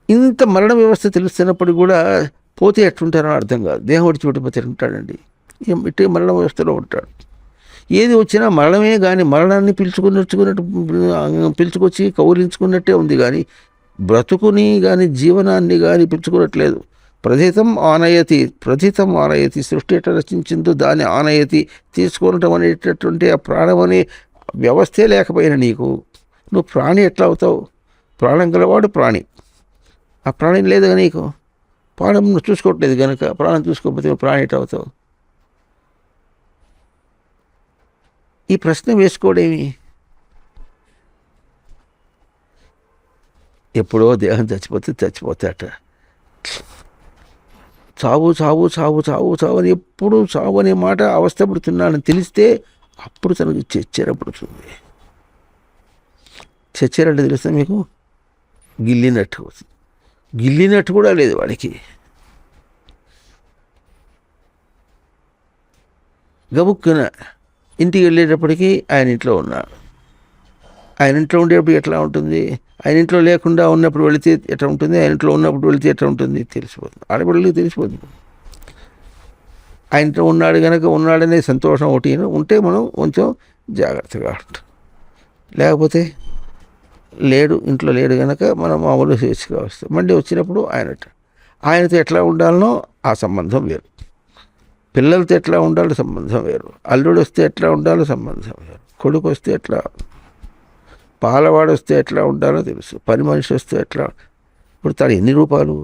ఇంత మరణ వ్యవస్థ తెలుస్తున్నప్పుడు కూడా పోతే ఎట్లుంటారో అర్థం కాదు. దేహం విడిచి పెట్టిపోతే ఉంటాడండి, ఇట్టే మరణ వ్యవస్థలో ఉంటాడు. ఏది వచ్చినా మరణమే. కానీ మరణాన్ని పిలుచుకొచ్చి కౌలించుకున్నట్టే ఉంది, కానీ బ్రతుకుని కానీ జీవనాన్ని కానీ పిలుచుకున్నట్లేదు. ప్రథితం ఆనయతి సృష్టి ఎట్లా రచించిందో దాన్ని ఆనయతి తీసుకోవటం అనేటటువంటి ఆ ప్రాణం అనే వ్యవస్థే లేకపోయినా నీకు నువ్వు ప్రాణి ఎట్లా అవుతావు? ప్రాణం గలవాడు ప్రాణి. ఆ ప్రాణం లేదుగా నీకు, ప్రాణం నువ్వు చూసుకోవట్లేదు కనుక. ప్రాణం చూసుకోకపోతే ప్రాణి ఎట్లా అవుతావు? ఈ ప్రశ్న వేసుకోవడేమి? ఎప్పుడో దేహం చచ్చిపోతాట. చావు చావు చావు చావు చావు అని ఎప్పుడు చావు అనే మాట అవస్థపడుతున్నానని తెలిస్తే అప్పుడు తనకు చచ్చెర పడుతుంది. చచ్చెర అంటే తెలుస్తా మీకు? గిల్లినట్టు కూడా లేదు వాడికి. గబుక్కున ఇంటికి వెళ్ళేటప్పటికీ ఆయన ఇంట్లో ఉన్నాడు. ఆయన ఇంట్లో ఉండేప్పుడు ఎట్లా ఉంటుంది, ఆయన ఇంట్లో లేకుండా ఉన్నప్పుడు వెళితే ఎట్లా ఉంటుంది, ఆయన ఇంట్లో ఉన్నప్పుడు వెళితే ఎట్లా ఉంటుంది తెలిసిపోతుంది. ఆడపిల్లలకి తెలిసిపోతుంది. ఆయన ఇంట్లో ఉన్నాడు కనుక ఉన్నాడనే సంతోషం ఒకటి ఉంటే మనం కొంచెం జాగ్రత్తగా ఉంటాం. లేకపోతే లేడు, ఇంట్లో లేడు కనుక మనం మామూలు స్వేచ్ఛగా వస్తాం. మళ్ళీ వచ్చినప్పుడు ఆయనతో ఎట్లా ఉండాలనో ఆ సంబంధం వేరు, పిల్లలతో ఎట్లా ఉండాలో సంబంధం వేరు, అల్లుడు వస్తే ఎట్లా ఉండాలో సంబంధం వేరు, కొడుకు వస్తే ఎట్లా, పాలవాడు వస్తే ఎట్లా ఉండాలో తెలుసు, పని మనిషి వస్తే ఎట్లా. ఇప్పుడు తాను ఎన్ని రూపాలు,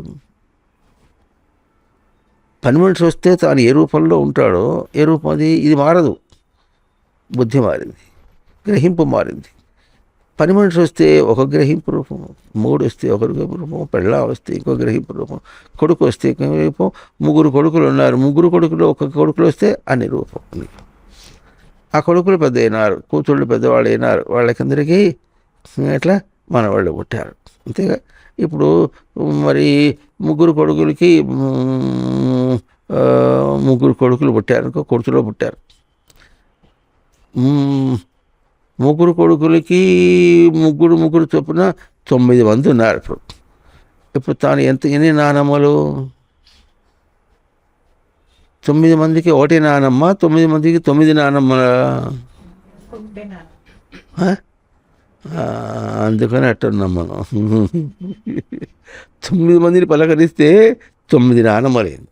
పని మనిషి వస్తే తాను ఏ రూపంలో ఉంటాడో, ఏ రూపం అది, ఇది మారదు. బుద్ధి మారింది, గ్రహింపు మారింది. పని మనిషి వస్తే ఒక గ్రహింపు రూపం, మూడు వస్తే ఒక గ్రహింపు రూపం, పెళ్ళా వస్తే ఇంకో గ్రహింపు రూపం, కొడుకు వస్తే ఇంకో రూపం. ముగ్గురు కొడుకులు ఉన్నారు, ముగ్గురు కొడుకులు ఒక కొడుకులు వస్తే అన్ని రూపం. ఆ కొడుకులు పెద్ద అయినారు, కూతుళ్ళు పెద్దవాళ్ళు అయినారు, వాళ్ళకందరికీ ఎట్లా మనవాళ్ళు పుట్టారు. అంతేగా ఇప్పుడు మరి ముగ్గురు కొడుకులకి ముగ్గురు కొడుకులు పుట్టారు, ఇంకో కొడుకులో పుట్టారు. ముగ్గురు కొడుకులకి ముగ్గురు చొప్పున 9 మంది ఉన్నారు. ఇప్పుడు తాను ఎన్ని నానమ్మలు, 9 మందికి ఒకటి నానమ్మ, 9 మందికి 9 నానమ్మల. అందుకని అట్టున్నాం మనం. 9 మందిని పలకరిస్తే 9 నానమ్మలైంది.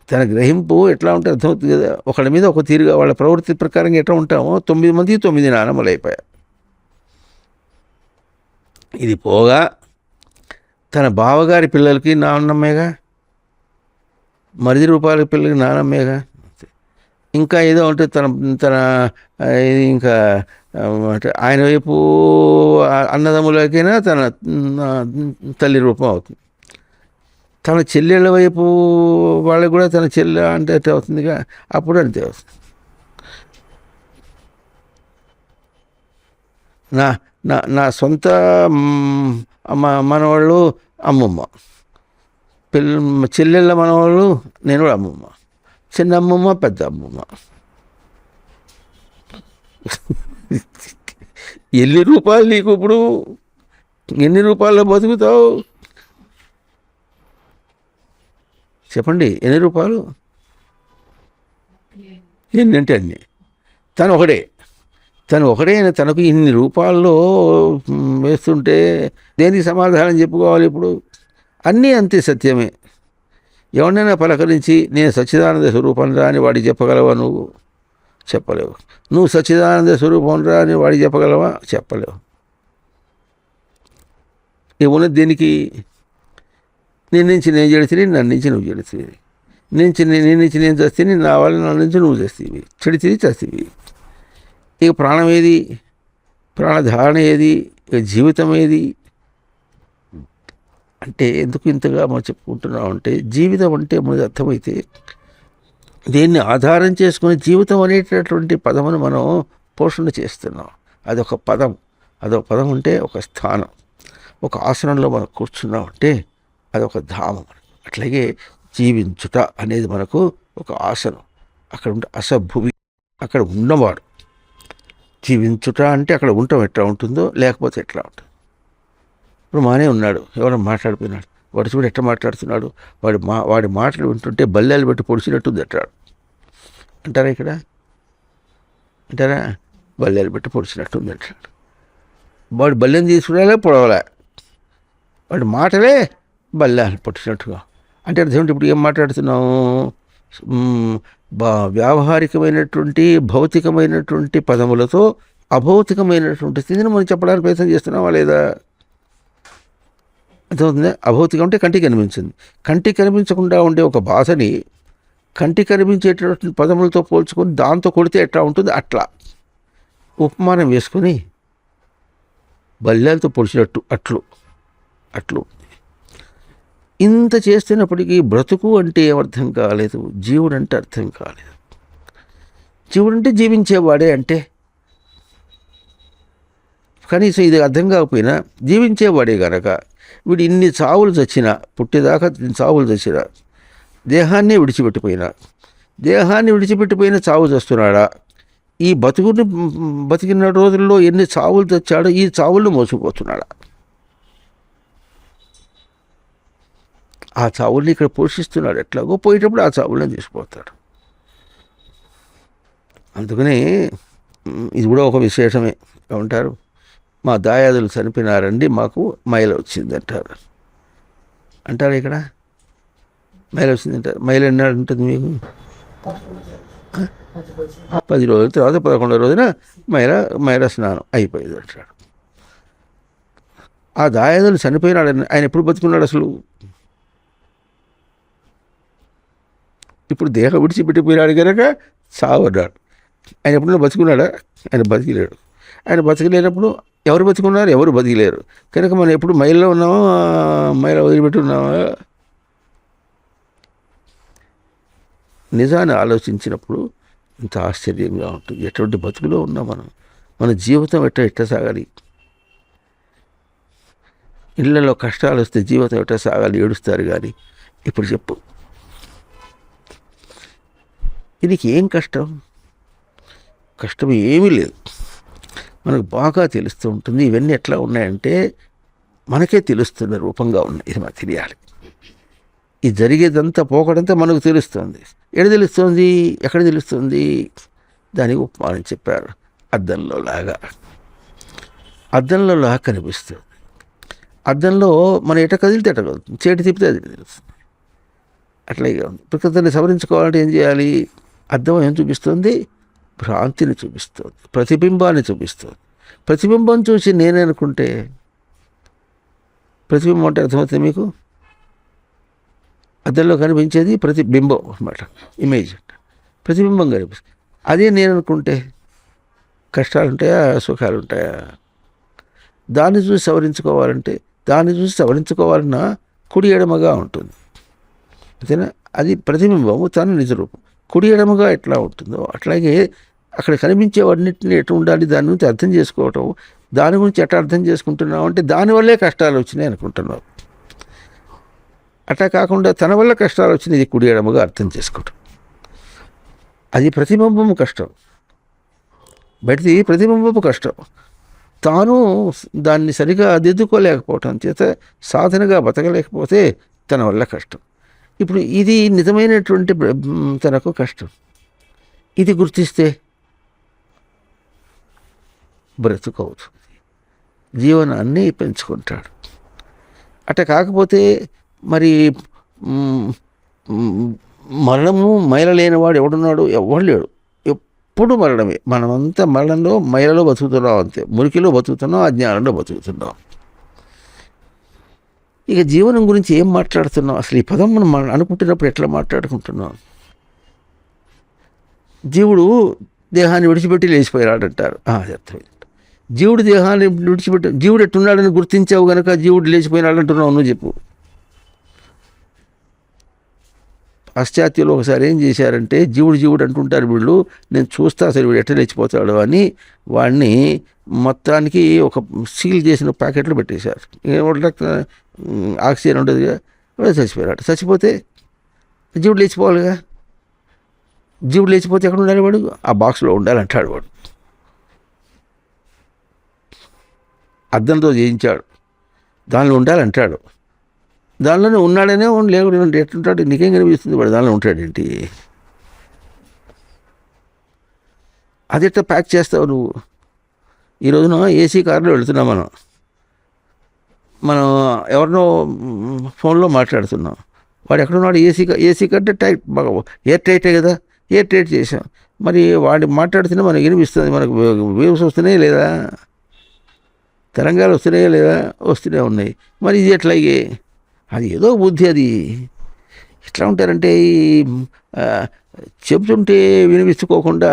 తన గ్రహింపు ఎట్లా ఉంటే అర్థమవుతుంది కదా. ఒకళ్ళ మీద ఒక తీరుగా వాళ్ళ ప్రవృత్తి ప్రకారంగా ఎట్లా ఉంటామో 9 మందికి 9 నానమ్మలు అయిపోయాయి. ఇది పోగా తన బావగారి పిల్లలకి నాన్నమ్మేగా, మరిది రూపాయల పిల్లలకి నానమ్మేగా. ఇంకా ఏదో ఉంటే తన ఇంకా ఆయన వైపు అన్నదమ్ములకైనా తన తల్లి రూపం అవుతుంది. తన చెల్లెళ్ళ వైపు వాళ్ళకి కూడా తన చెల్లె అంటే అట్లా అవుతుందిగా, అప్పుడు అంతే అవుతుంది. నా నా నా సొంత మనవాళ్ళు అమ్మమ్మ, చెల్లెళ్ళ మనవాళ్ళు నేను కూడా అమ్మమ్మ, చిన్న అమ్మమ్మ, పెద్ద అమ్మమ్మ. ఎన్ని రూపాయలు నీకు ఇప్పుడు, ఎన్ని రూపాయల్లో బతుకుతావు చెప్పండి? ఎన్ని రూపాయలు, ఎన్ని అంటే అన్ని. తను ఒకడే తనకు ఇన్ని రూపాయల్లో వేస్తుంటే దేనికి సమాధానం చెప్పుకోవాలి ఇప్పుడు? అన్నీ అంతే సత్యమే. ఎవరినైనా పలకరించి నేను సచ్చిదానంద స్వరూపం రా అని వాడికి చెప్పగలవా? నువ్వు చెప్పలేవు. నువ్వు సచ్చిదానంద స్వరూపం రా అని వాడికి చెప్పగలవా? చెప్పలేవు. ఏమున్నది దేనికి? నేను నుంచి నేను చెడితే నన్ను నుంచి నువ్వు చెడితే, నేను నుంచి నేను చేస్తే నా వాళ్ళ నా నుంచి నువ్వు చేస్తేవి, చెడితే చేస్తేవి. ఇక ప్రాణం ఏది, ప్రాణధారణ ఏది, ఇక జీవితం ఏది అంటే ఎందుకు ఇంతగా మనం చెప్పుకుంటున్నాం అంటే, జీవితం అంటే మనకు అర్థమైతే దీన్ని ఆధారం చేసుకుని జీవితం అనేటటువంటి పదమును మనం పోషణ చేస్తున్నాం. అదొక పదం, అంటే ఒక స్థానం. ఒక ఆసనంలో మనం కూర్చున్నాం అంటే అదొక ధామం. అట్లాగే జీవించుట అనేది మనకు ఒక ఆసనం. అక్కడ ఉంటే అసభువి, అక్కడ ఉన్నవాడు. జీవించుట అంటే అక్కడ ఉండటం ఎట్లా ఉంటుందో, లేకపోతే ఎట్లా ఉంటుంది. ఇప్పుడు మానే ఉన్నాడు, ఎవరో మాట్లాడిపోయినాడు, వాడు చూడు ఎట్లా మాట్లాడుతున్నాడు, వాడి మాటలు వింటుంటే బల్లెలు పెట్టి పొడిచినట్టుంది అంటాడు. అంటారా ఇక్కడ? అంటారా? బల్లెలు పెట్టి పొడిచినట్టుంది అంటాడు. వాడు బల్లెని తీసుకురాలే, పొడవలే, వాడి మాటలే బల్లెలు పొడిచినట్టుగా. అంటే అర్థం ఏంటి? ఇప్పుడు ఏం మాట్లాడుతున్నాము? వ్యావహారికమైనటువంటి భౌతికమైనటువంటి పదములతో అభౌతికమైనటువంటి స్థితిని మనం చెప్పడానికి ప్రయత్నం చేస్తున్నామా లేదా? అర్థమవుతుంది? అభౌతికం అంటే కంటికి కనిపించింది. కంటికి కనిపించకుండా ఉండే ఒక బాధని కంటికి కనిపించేటటువంటి పదములతో పోల్చుకొని దాంతో కొడితే ఎట్లా ఉంటుంది, అట్లా ఉపమానం వేసుకొని బల్లెలతో పొడిచినట్టు అట్లు ఇంత చేస్తున్నప్పటికీ బ్రతుకు అంటే ఏమర్థం కాలేదు, జీవుడు అంటే అర్థం కాలేదు. జీవుడంటే జీవించేవాడే అంటే కనీసం ఇది అర్థం కాకపోయినా జీవించేవాడే కనుక వీడు ఇన్ని చావులు చచ్చినా, పుట్టేదాకా చావులు చచ్చినా, దేహాన్నే విడిచిపెట్టిపోయినా, దేహాన్ని విడిచిపెట్టిపోయిన చావు చస్తున్నాడా? ఈ బతికిన రోజుల్లో ఎన్ని చావులు తెచ్చాడో ఈ చావులను మోసుకుపోతున్నాడా? ఆ చావుల్ని ఇక్కడ పోషిస్తున్నాడు. ఎట్లాగో పోయేటప్పుడు ఆ చావులను తీసుకుపోతాడు. అందుకని ఇది కూడా ఒక విశేషమే. ఏమంటారు, మా దాయాదులు చనిపోయినారండి, మాకు మైల వచ్చింది అంటారు. అంటారు ఇక్కడ మైల వచ్చింది అంటారు. మైల ఎన్నాడు ఉంటుంది మీకు? 10 రోజుల తర్వాత 11వ రోజున మైల స్నానం అయిపోయింది అంటాడు. ఆ దాయాదులు చనిపోయినాడు. ఆయన ఎప్పుడు బతుకున్నాడు అసలు? ఇప్పుడు దేహం విడిచిపెట్టిపోయినాడు కనుక చావన్నాడు. ఆయన ఎప్పుడైనా బతుకున్నాడా? ఆయన బతికిలేడు. ఆయన బతికిలేనప్పుడు ఎవరు బతుకున్నారు? ఎవరు బతికిలేరు. కనుక మనం ఎప్పుడు మైల్లో ఉన్నామా, మైల వదిలిపెట్టి ఉన్నామా? నిజాన్ని ఆలోచించినప్పుడు ఇంత ఆశ్చర్యంగా ఉంటుంది. ఎటువంటి బతుకులో ఉన్నాం మనం? మన జీవితం ఎట్ట సాగాలి? ఇళ్లలో కష్టాలు వస్తే జీవితం ఎట్ట సాగాలి? ఏడుస్తారు కానీ ఇప్పుడు చెప్పు, దీనికి ఏం కష్టం? కష్టం ఏమీ లేదు. మనకు బాగా తెలుస్తూ ఉంటుంది. ఇవన్నీ ఎట్లా ఉన్నాయంటే మనకే తెలుస్తున్న రూపంగా ఉన్నాయి. ఇది మనకు తెలియాలి. ఈ జరిగేదంతా పోకడంతా మనకు తెలుస్తుంది. ఎక్కడ తెలుస్తుంది? ఎక్కడ తెలుస్తుంది? దానికి ఉపమానం చెప్పారు. అద్దంలో లాగా కనిపిస్తుంది. అద్దంలో మనం ఎట కదిలితే ఎట కదులుతుంది, చేతి తిప్పితే అది తెలుస్తుంది. అట్లాగే ఉంది. ప్రకృతిని సవరించుకోవాలంటే ఏం చేయాలి? అద్దం ఏం చూపిస్తుంది? భ్రాంతిని చూపిస్తుంది, ప్రతిబింబాన్ని చూపిస్తుంది. ప్రతిబింబం చూసి నేనే అనుకుంటే, ప్రతిబింబం అంటే అర్థమవుతుంది మీకు? అద్దంలో కనిపించేది ప్రతిబింబం అన్నమాట, ఇమేజ్. ప్రతిబింబం కనిపిస్తుంది. అదే నేను అనుకుంటే కష్టాలు ఉంటాయా, సుఖాలు ఉంటాయా? దాన్ని చూసి సవరించుకోవాలన్నా కుడి ఎడమగా ఉంటుంది. అంతేనా? అది ప్రతిబింబము, తన నిజరూపం. కుడి ఎడమగా ఎట్లా ఉంటుందో అట్లాగే అక్కడ కనిపించే వాటిని ఎట్లా ఉండాలి, దాని గురించి అర్థం చేసుకోవటం. దాని గురించి ఎట్లా అర్థం చేసుకుంటున్నావు అంటే దానివల్లే కష్టాలు వచ్చినాయి అనుకుంటున్నావు. అట్లా కాకుండా తన వల్ల కష్టాలు వచ్చినాయి, ఇది కుడి ఎడమగా అర్థం చేసుకోవటం. అది ప్రతిబింబము కష్టం, బయటిది ప్రతిబింబము కష్టం. తాను దాన్ని సరిగా దిద్దుకోలేకపోవటం చేత సాధనగా బతకలేకపోతే తన వల్ల కష్టం. ఇప్పుడు ఇది నిజమైనటువంటి తనకు కష్టం. ఇది గుర్తిస్తే బ్రతుకవుతుంది, జీవనాన్ని పెంచుకుంటాడు. అట్ట కాకపోతే మరి మరణము మైల లేనివాడు ఎవడున్నాడు? ఎవడు లేడు. ఎప్పుడు మరణమే. మనమంతా మరణంలో, మైలలో బతుకుతున్నాం, అంతే. మురికిలో బతుకుతున్నాం, అజ్ఞానంలో బతుకుతున్నాం. ఇక జీవనం గురించి ఏం మాట్లాడుతున్నాం? అసలు ఈ పదం మనం అనుకుంటున్నప్పుడు ఎట్లా మాట్లాడుకుంటున్నాం? జీవుడు దేహాన్ని విడిచిపెట్టి లేచిపోయాడంటారు. అది అర్థమైంది. జీవుడు దేహాన్ని విడిచిపెట్టి, జీవుడు ఎట్టున్నాడని గుర్తించావు కనుక జీవుడు లేచిపోయినాడు అంటున్నావు. నువ్వు చెప్పు. పాశ్చాత్యులు ఒకసారి ఏం చేశారంటే, జీవుడు అంటుంటారు వీళ్ళు, నేను చూస్తా అసలు వీడు ఎట్ట లేచిపోతాడు అని వాడిని మొత్తానికి ఒక సీల్ చేసిన ప్యాకెట్లు పెట్టేశారు. ఆక్సిజన్ ఉండదుగా, వాడు చచ్చిపోయాడు. చచ్చిపోతే జీవుడు లేచిపోవాలిగా. జీవుడు లేచిపోతే ఎక్కడ ఉండాలి? వాడు ఆ బాక్స్లో ఉండాలంటాడు. వాడు అద్దంతో చేయించాడు, దానిలో ఉండాలంటాడు. దానిలోనే ఉన్నాడనే లేకుండా ఎట్లుంటాడు? నీకేం కనిపిస్తుంది? వాడు దానిలో ఉంటాడేంటి? అది ఎట్లా ప్యాక్ చేస్తావు నువ్వు? ఈ రోజున ఏసీ కారులో వెళుతున్నాం మనం ఎవరినో ఫోన్లో మాట్లాడుతున్నాం. వాడు ఎక్కడున్నాడు? ఏసీ కంటే టైట్, బాగా ఎయిర్ టైటే కదా, ఎయిర్ టైట్ చేసాం. మరి వాడు మాట్లాడుతున్నా మనకు వినిపిస్తుంది. మనకు వేవ్స్ వస్తున్నాయి లేదా? తరంగాలు వస్తున్నాయా లేదా? వస్తూనే ఉన్నాయి. మరి ఇది ఎట్లాగే? అది ఏదో బుద్ధి. అది ఎట్లా ఉంటారంటే ఈ చెబుతుంటే వినిపించుకోకుండా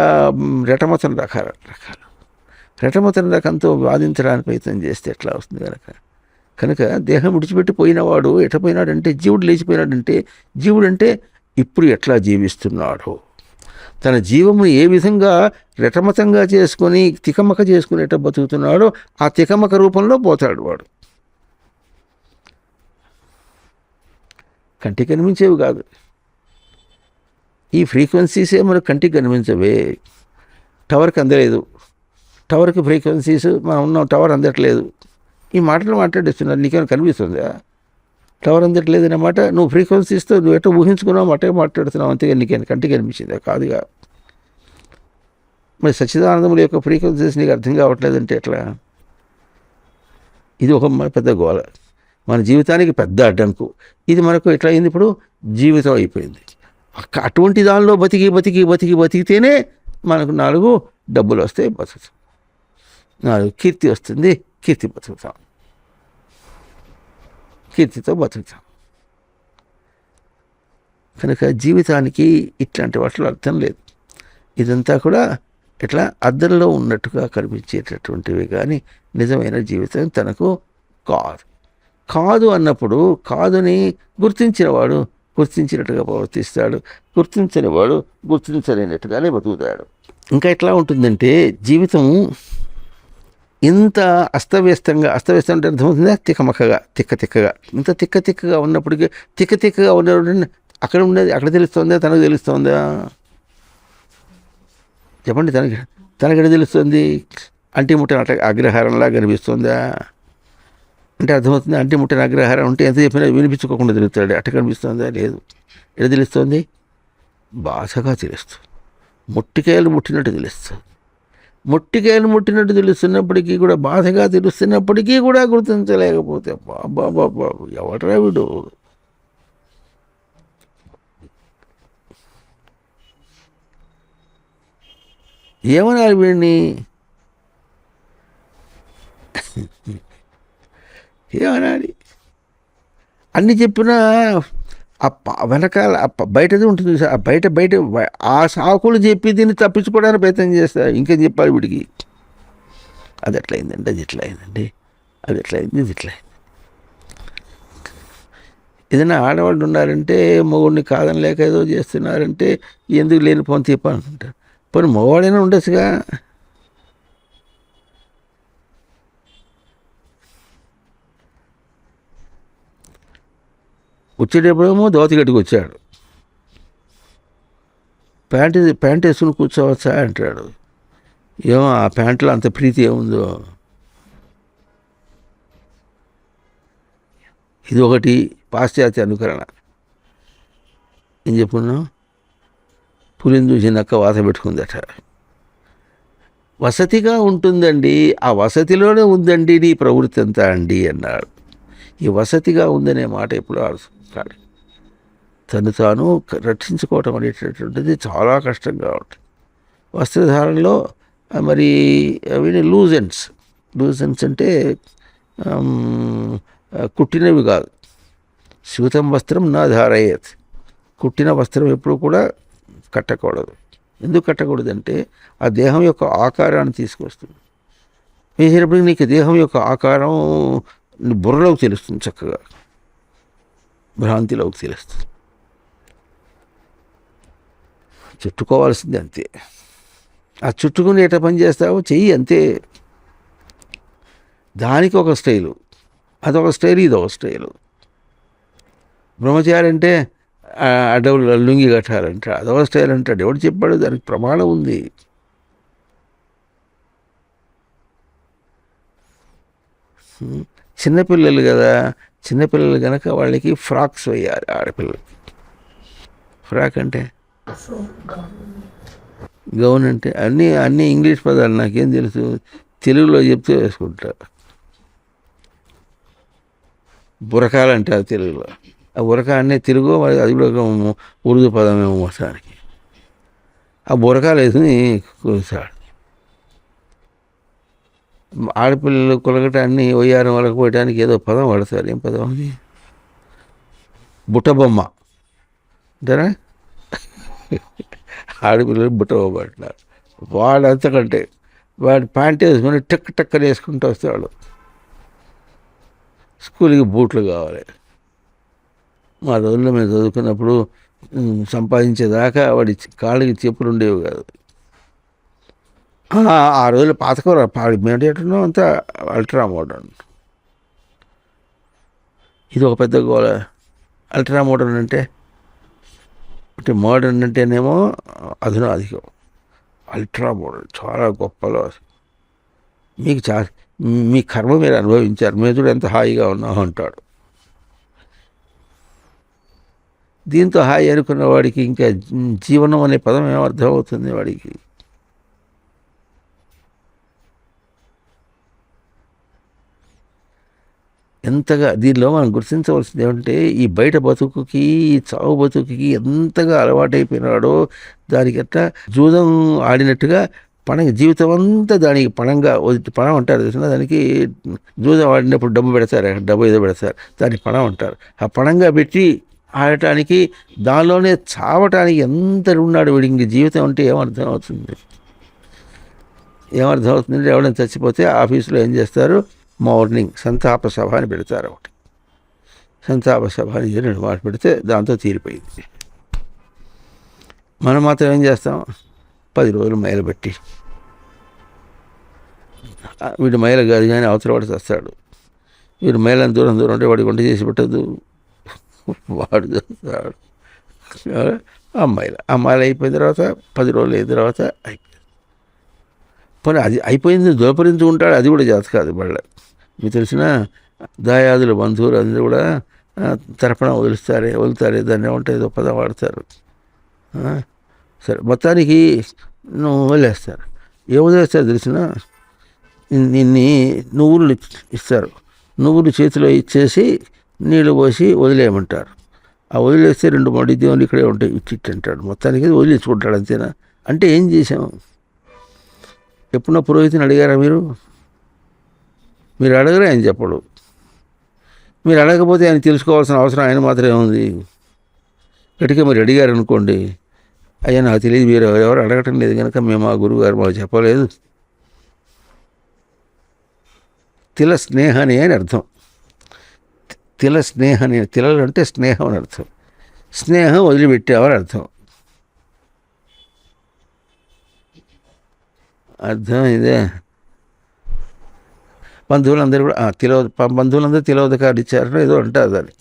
రెటమతన రకంతో వాదించడానికి ప్రయత్నం చేస్తే ఎట్లా వస్తుంది? కనుక దేహం విడిచిపెట్టి పోయినవాడు ఎట్టపోయినాడంటే, జీవుడు లేచిపోయినాడంటే, జీవుడంటే ఇప్పుడు ఎట్లా జీవిస్తున్నాడో, తన జీవము ఏ విధంగా రెటమతంగా చేసుకొని తికమక చేసుకుని ఎట్లా బతుకుతున్నాడో ఆ తికమక రూపంలో పోతాడు వాడు. కంటికి కనిపించేవి కాదు. ఈ ఫ్రీక్వెన్సీసే మనకు కంటికి కనిపించవే. టవర్కి అందలేదు, టవర్కి ఫ్రీక్వెన్సీస్ మనం ఉన్నాం, టవర్ అందట్లేదు. ఈ మాటలు మాట్లాడిస్తున్నారు, నీకేమైనా కనిపిస్తుందా? టవర్ అందట్లేదు అన్నమాట. నువ్వు ఫ్రీక్వెన్సీస్తో నువ్వు ఎట్లా ఊహించుకున్నావు అట్టే మాట్లాడుతున్నావు, అంతేగా నీకేమైనా కంటికి కనిపించిందా? కాదుగా. మరి సచ్చిదానందముల యొక్క ఫ్రీక్వెన్సీస్ నీకు అర్థం కావట్లేదంటే ఎట్లా? ఇది ఒక పెద్ద గోల, మన జీవితానికి పెద్ద అడ్డంకు. ఇది మనకు ఎట్లా అయింది? ఇప్పుడు జీవితం అయిపోయింది. అటువంటి దానిలో బతికి బతికి బతికి బతికితేనే మనకు 4 డబ్బులు వస్తాయి, బతుకుతాం. 4 కీర్తి వస్తుంది, కీర్తి బతుకుతాం, కీర్తితో బతుకుతాం. కనుక జీవితానికి ఇట్లాంటి వాటిలో అర్థం లేదు. ఇదంతా కూడా ఇట్లా అద్దంలో ఉన్నట్టుగా కనిపించేటటువంటివి కానీ నిజమైన జీవితం తనకు కాదు. కాదు అన్నప్పుడు కాదుని గుర్తించినవాడు గుర్తించినట్టుగా ప్రవర్తిస్తాడు, గుర్తించనివాడు గుర్తించలేనట్టుగానే బతుకుతాడు. ఇంకా ఎట్లా ఉంటుందంటే జీవితం ఇంత అస్తవ్యస్తం అంటే అర్థమవుతుందా? తిక్కగా ఇంత తిక్కగా ఉన్నప్పటికీ తిక్కగా ఉన్నప్పుడు అక్కడ ఉండేది అక్కడ తెలుస్తుందా? తనకు తెలుస్తుందా? చెప్పండి. తనకెడ తెలుస్తుంది? అంటిముట్టిన అగ్రహారంలా కనిపిస్తుందా అంటే అర్థమవుతుంది. అంటిముట్టిన అగ్రహారం ఉంటే ఎంత చెప్పినా వినిపించుకోకుండా తెలుస్తాడు, అట్ట కనిపిస్తుందా? లేదు. ఎడ తెలుస్తుంది? బాధగా తెలుస్తుంది. మొట్టికాయలు ముట్టినట్టు తెలుస్తుంది. మొట్టికాయలు ముట్టినట్టు తెలుస్తున్నప్పటికీ కూడా, బాధగా తెలుస్తున్నప్పటికీ కూడా గుర్తించలేకపోతే బాబా ఎవడరా వీడు? ఏమనాలి వీడిని? ఏమనాలి? అన్ని చెప్పినా వెనకాల బయటది ఉంటుంది. బయట ఆ సాకులు చెప్పి దీన్ని తప్పించుకోవడానికి ప్రయత్నం చేస్తారు. ఇంకేం చెప్పాలి వీడికి? అది ఎట్లయిందండి, అది ఎట్లయిందండి, అది ఎట్లయింది, ఇది ఎట్లయింది. ఏదైనా ఆడవాళ్ళు ఉన్నారంటే మగవాడిని కాదని లేక ఏదో చేస్తున్నారంటే ఎందుకు లేనిపోని తీప అనుకుంటారు. పోనీ మగవాడైనా ఉండొచ్చుగా. వచ్చేటప్పుడేమో దోతి గట్టుకు వచ్చాడు, ప్యాంట్ వేసుకుని కూర్చోవచ్చా అంటాడు. ఏమో ఆ ప్యాంట్లో అంత ప్రీతి ఏముందో. ఇది ఒకటి పాశ్చాత్య అనుకరణ. ఏం చెప్పుకున్నాం? పులిని చూసి నక్క వాత పెట్టుకుందట. వసతిగా ఉంటుందండి, ఆ వసతిలోనే ఉందండి నీ ప్రవృత్తి అంతా అండి అన్నాడు. ఈ వసతిగా ఉందనే మాట ఎప్పుడు ఆలోచించాలి. తను తాను రక్షించుకోవటం అనేటటువంటిది చాలా కష్టంగా ఉంటుంది. వస్త్రధారణలో మరి అవి లూజెన్స్ అంటే కుట్టినవి కాదు. శూతం వస్త్రం నా ధారయేత్. కుట్టిన వస్త్రం ఎప్పుడు కూడా కట్టకూడదు. ఎందుకు కట్టకూడదంటే ఆ దేహం యొక్క ఆకారాన్ని తీసుకొస్తుంది. వేసేటప్పుడు నీకు దేహం యొక్క ఆకారం బుర్రలోకి తెలుస్తుంది, చక్కగా భ్రాంతిలోకి తెలుస్తుంది. చుట్టుకోవాల్సింది అంతే. ఆ చుట్టుకుని ఎట్లా పని చేస్తావో చెయ్యి అంతే. దానికి ఒక స్టైలు, అదొక స్టైలు, ఇదొక స్టైలు. బ్రహ్మచారి అంటే అడవులు లుంగి కట్టాలంటే అదొక స్టైల్ అంటాడు. ఎవడు చెప్పాడు? దానికి ప్రమాణం ఉంది. చిన్నపిల్లలు కదా, చిన్నపిల్లలు కనుక వాళ్ళకి ఫ్రాక్స్ వేయాలి. ఆడపిల్లలకి ఫ్రాక్ అంటే గౌన్ అంటే అన్నీ ఇంగ్లీష్ పదాలు, నాకేం తెలుసు, తెలుగులో చెప్తే వేసుకుంటారు. బురకాలంటే అది తెలుగులో. ఆ బురకా అనే తెలుగు, అది కూడా ఒక ఉర్దూ పదమేమో మొత్తానికి. ఆ బురకాలు వేసుకుని కూర్చాడు. ఆడపిల్లలు కొలగటాన్ని వయ్యారం వలకపోయటానికి ఏదో పదం వాడతారు. ఏం పదం అది? బుట్టబొమ్మ అంటారా? ఆడపిల్లలు బుట్టబొమ్మ అంటున్నారు. వాడు అంతకంటే వాడు ప్యాంట్ వేసుకొని టక్కని వేసుకుంటూ వస్తాడు. స్కూల్కి బూట్లు కావాలి. మా రోజుల్లో మేము చదువుకున్నప్పుడు సంపాదించేదాకా వాడి కాళ్ళకి చెప్పులు ఉండేవి కాదు. ఆ రోజులు పాతకూర మేటేటనో అంతా అల్ట్రా మోడర్న్. ఇది ఒక పెద్ద గోళ. అల్ట్రా మోడర్న్ అంటే అంటే మోడర్న్ అంటేనేమో అధునాధికం, అల్ట్రా మోడర్న్, చాలా గొప్పలో. మీకు మీ కర్మ మీరు అనుభవించారు, మీరు చూడు ఎంత హాయిగా ఉన్నావు అంటాడు. దీంతో హాయి అనుకున్న వాడికి ఇంకా జీవనం అనే పదం ఏమర్థం అవుతుంది వాడికి? ఎంతగా దీనిలో మనం గుర్తించవలసింది ఏమంటే, ఈ బయట బతుకుకి, ఈ చావు బతుకుకి ఎంతగా అలవాటైపోయినాడో, దానికి ఎట్లా జూదం ఆడినట్టుగా జీవితం అంతా దానికి పణం అంటారు తెలిసిన, దానికి జూదం ఆడినప్పుడు డబ్బు పెడతారు, డబ్బు ఏదో పెడతారు, దానికి పణం అంటారు. ఆ పణంగా పెట్టి ఆడటానికి, దానిలోనే చావటానికి ఎంత ఉన్నాడు వీడి. ఇంక జీవితం అంటే ఏమర్థం అవుతుంది? ఎవరైనా చచ్చిపోతే ఆఫీసులో ఏం చేస్తారు, మార్నింగ్ సంతాప సభ అని పెడతారు. ఒకటి సంతాప సభ అని 2 మాటలు పెడితే దాంతో తీరిపోయింది. మనం మాత్రం ఏం చేస్తాం, 10 రోజులు మైలు పెట్టి, వీడు మైల కాదు కానీ అవతల వాడు చేస్తాడు. వీడు మైలను దూరం ఉంటే వాడికి వంట చేసి పెట్టదు, వాడు చేస్తాడు. అమ్మాయిలు అయిపోయిన తర్వాత 10 రోజులు అయిన తర్వాత అయిపోయింది. పోనీ అది అయిపోయింది దోపరించుకుంటాడు, అది కూడా జాత కాదు. మళ్ళీ మీకు తెలిసిన దాయాదులు, బంధువులు అందరూ కూడా తర్పణ వదులుతారే, దాన్ని ఏమంటే ఏదో పదం వాడతారు. సరే, మొత్తానికి వదిలేస్తారు. ఏం వదిలేస్తారు తెలిసిన, ఇన్ని నువ్వులు ఇస్తారు, నువ్వులు చేతిలో ఇచ్చేసి నీళ్ళు పోసి వదిలేయమంటారు. ఆ వదిలేస్తే 2 దేవుళ్ళు ఇక్కడే ఉంటాయి, ఇచ్చిట్ అంటాడు. మొత్తానికి వదిలేసుకుంటాడు. అంతేనా? అంటే ఏం చేశాం? ఎప్పుడన్నా పురోహితుని అడిగారా మీరు? అడగరే, ఆయన చెప్పడు. మీరు అడగకపోతే ఆయన తెలుసుకోవాల్సిన అవసరం ఆయన మాత్రమే ఉంది. గట్టిగా మీరు అడిగారు అనుకోండి, అయ్యా నాకు తెలియదు, మీరు ఎవరు అడగటం లేదు కనుక మేము ఆ గురువుగారు మాకు చెప్పలేదు. తిల స్నేహని అని అర్థం. తిల స్నేహని, తిలలు అంటే స్నేహం అని అర్థం. స్నేహం వదిలిపెట్టావని అర్థం. అర్థం ఇదే. బంధువులందరూ కూడా బంధువులందరూ తిలోదకాలు ఇచ్చారని ఏదో అంటారు దాన్ని.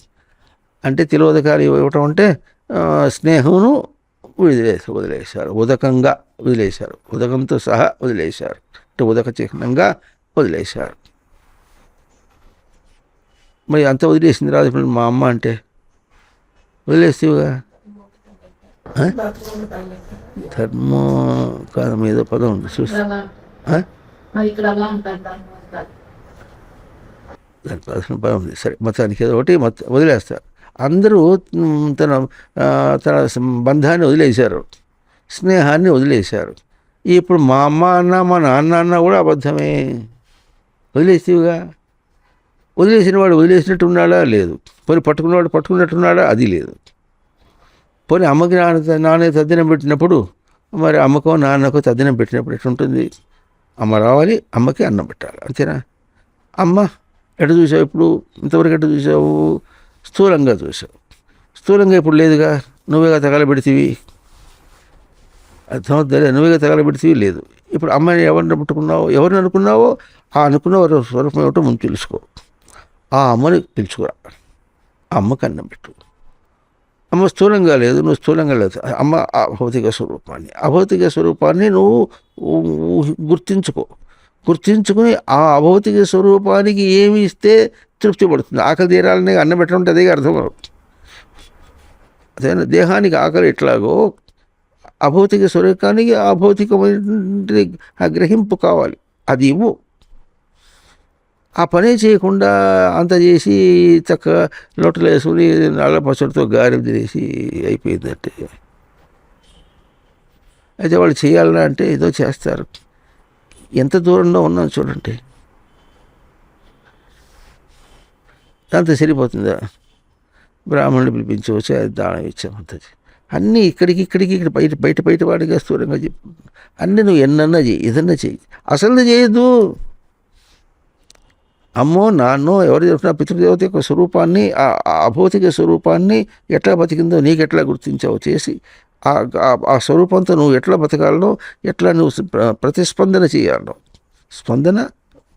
అంటే తిలోదకాలు ఇవ్వటం అంటే స్నేహమును వదిలేశారు, ఉదకంగా వదిలేశారు, ఉదకంతో సహా వదిలేశారు, అంటే ఉదక చిహ్నంగా వదిలేశారు. మరి అంత వదిలేసింది రాదు. ఇప్పుడు మా అమ్మ అంటే వదిలేస్తేవుగా. ధర్మం కాదు, ఏదో పదం ఉంది చూసి, దాని పదం ఉంది. సరే, మొత్తానికి ఏదో ఒకటి వదిలేస్తారు. అందరూ తన బంధాన్ని వదిలేశారు, స్నేహాన్ని వదిలేశారు. ఇప్పుడు మా అమ్మ అన్న, మా నాన్న అన్న కూడా అబద్ధమే. వదిలేస్తేవుగా. వదిలేసిన వాడు వదిలేసినట్టు ఉన్నాడా? లేదు. పోనీ పట్టుకున్నవాడు పట్టుకున్నట్టున్నాడా? అది లేదు. పోనీ అమ్మకి నాన్న తద్దినం పెట్టినప్పుడు, మరి అమ్మకో నాన్నకో తద్దినం పెట్టినప్పుడు ఎట్లుంటుంది? అమ్మ రావాలి, అమ్మకి అన్నం పెట్టాలి, అంతేనా? అమ్మ ఎటు చూసావు ఇప్పుడు? ఇంతవరకు ఎటు చూసావు? స్థూలంగా చూసావు. స్థూలంగా ఇప్పుడు లేదుగా, నువ్వేగా తగలబెడితివి. అర్థమవుతుందా? నువ్వేగా తగలబెడితివి, లేదు. ఇప్పుడు అమ్మని ఎవరిని పట్టుకున్నావు, ఎవరిని అనుకున్నావో ఆ అనుకున్న వారి స్వరూపం ఏమిటో ముందు తెలుసుకో. ఆ అమ్మని పిలుచుకురా, ఆ అమ్మకి అన్నం పెట్టు. అమ్మ స్థూలంగా లేదు, నువ్వు స్థూలంగా లేదు. అమ్మ అభౌతిక స్వరూపాన్ని నువ్వు గుర్తించుకుని ఆ అభౌతిక స్వరూపానికి ఏమి ఇస్తే తృప్తి పడుతుంది. ఆకలి తీరాలని అన్నం పెట్టడం అదే అర్థం. అదే దేహానికి ఆకలి ఎట్లాగో అభౌతిక స్వరూపానికి అభౌతికమైన గ్రహింపు కావాలి, అది ఇవ్వు. ఆ పనే చేయకుండా అంత చేసి చక్కగా లోటలు వేసుకుని నల్ల పచ్చడితో గారెలు తినేసి అయిపోయిందంటే, అయితే వాళ్ళు చేయాలన్నా అంటే ఏదో చేస్తారు. ఎంత దూరంలో ఉన్నాం చూడండి. దాంతో సరిపోతుందా? బ్రాహ్మణుడు పిలిపించి వచ్చి అది దానం ఇచ్చాం, అంతది. అన్నీ ఇక్కడికి బయట వాడిగా స్థూలంగా చెప్పు. అన్నీ నువ్వు ఎన్నన్నా చెయ్యి, ఏదన్నా చెయ్యి, అసలు చేయొద్దు. అమ్మో నాన్నో ఎవరు చెప్పినా పితృదేవత యొక్క స్వరూపాన్ని, ఆ అభౌతిక స్వరూపాన్ని ఎట్లా బతికిందో నీకు ఎట్లా గుర్తించావు చేసి, ఆ స్వరూపంతో నువ్వు ఎట్లా బతకాలనో, ఎట్లా నువ్వు ప్రతిస్పందన చేయాలనో,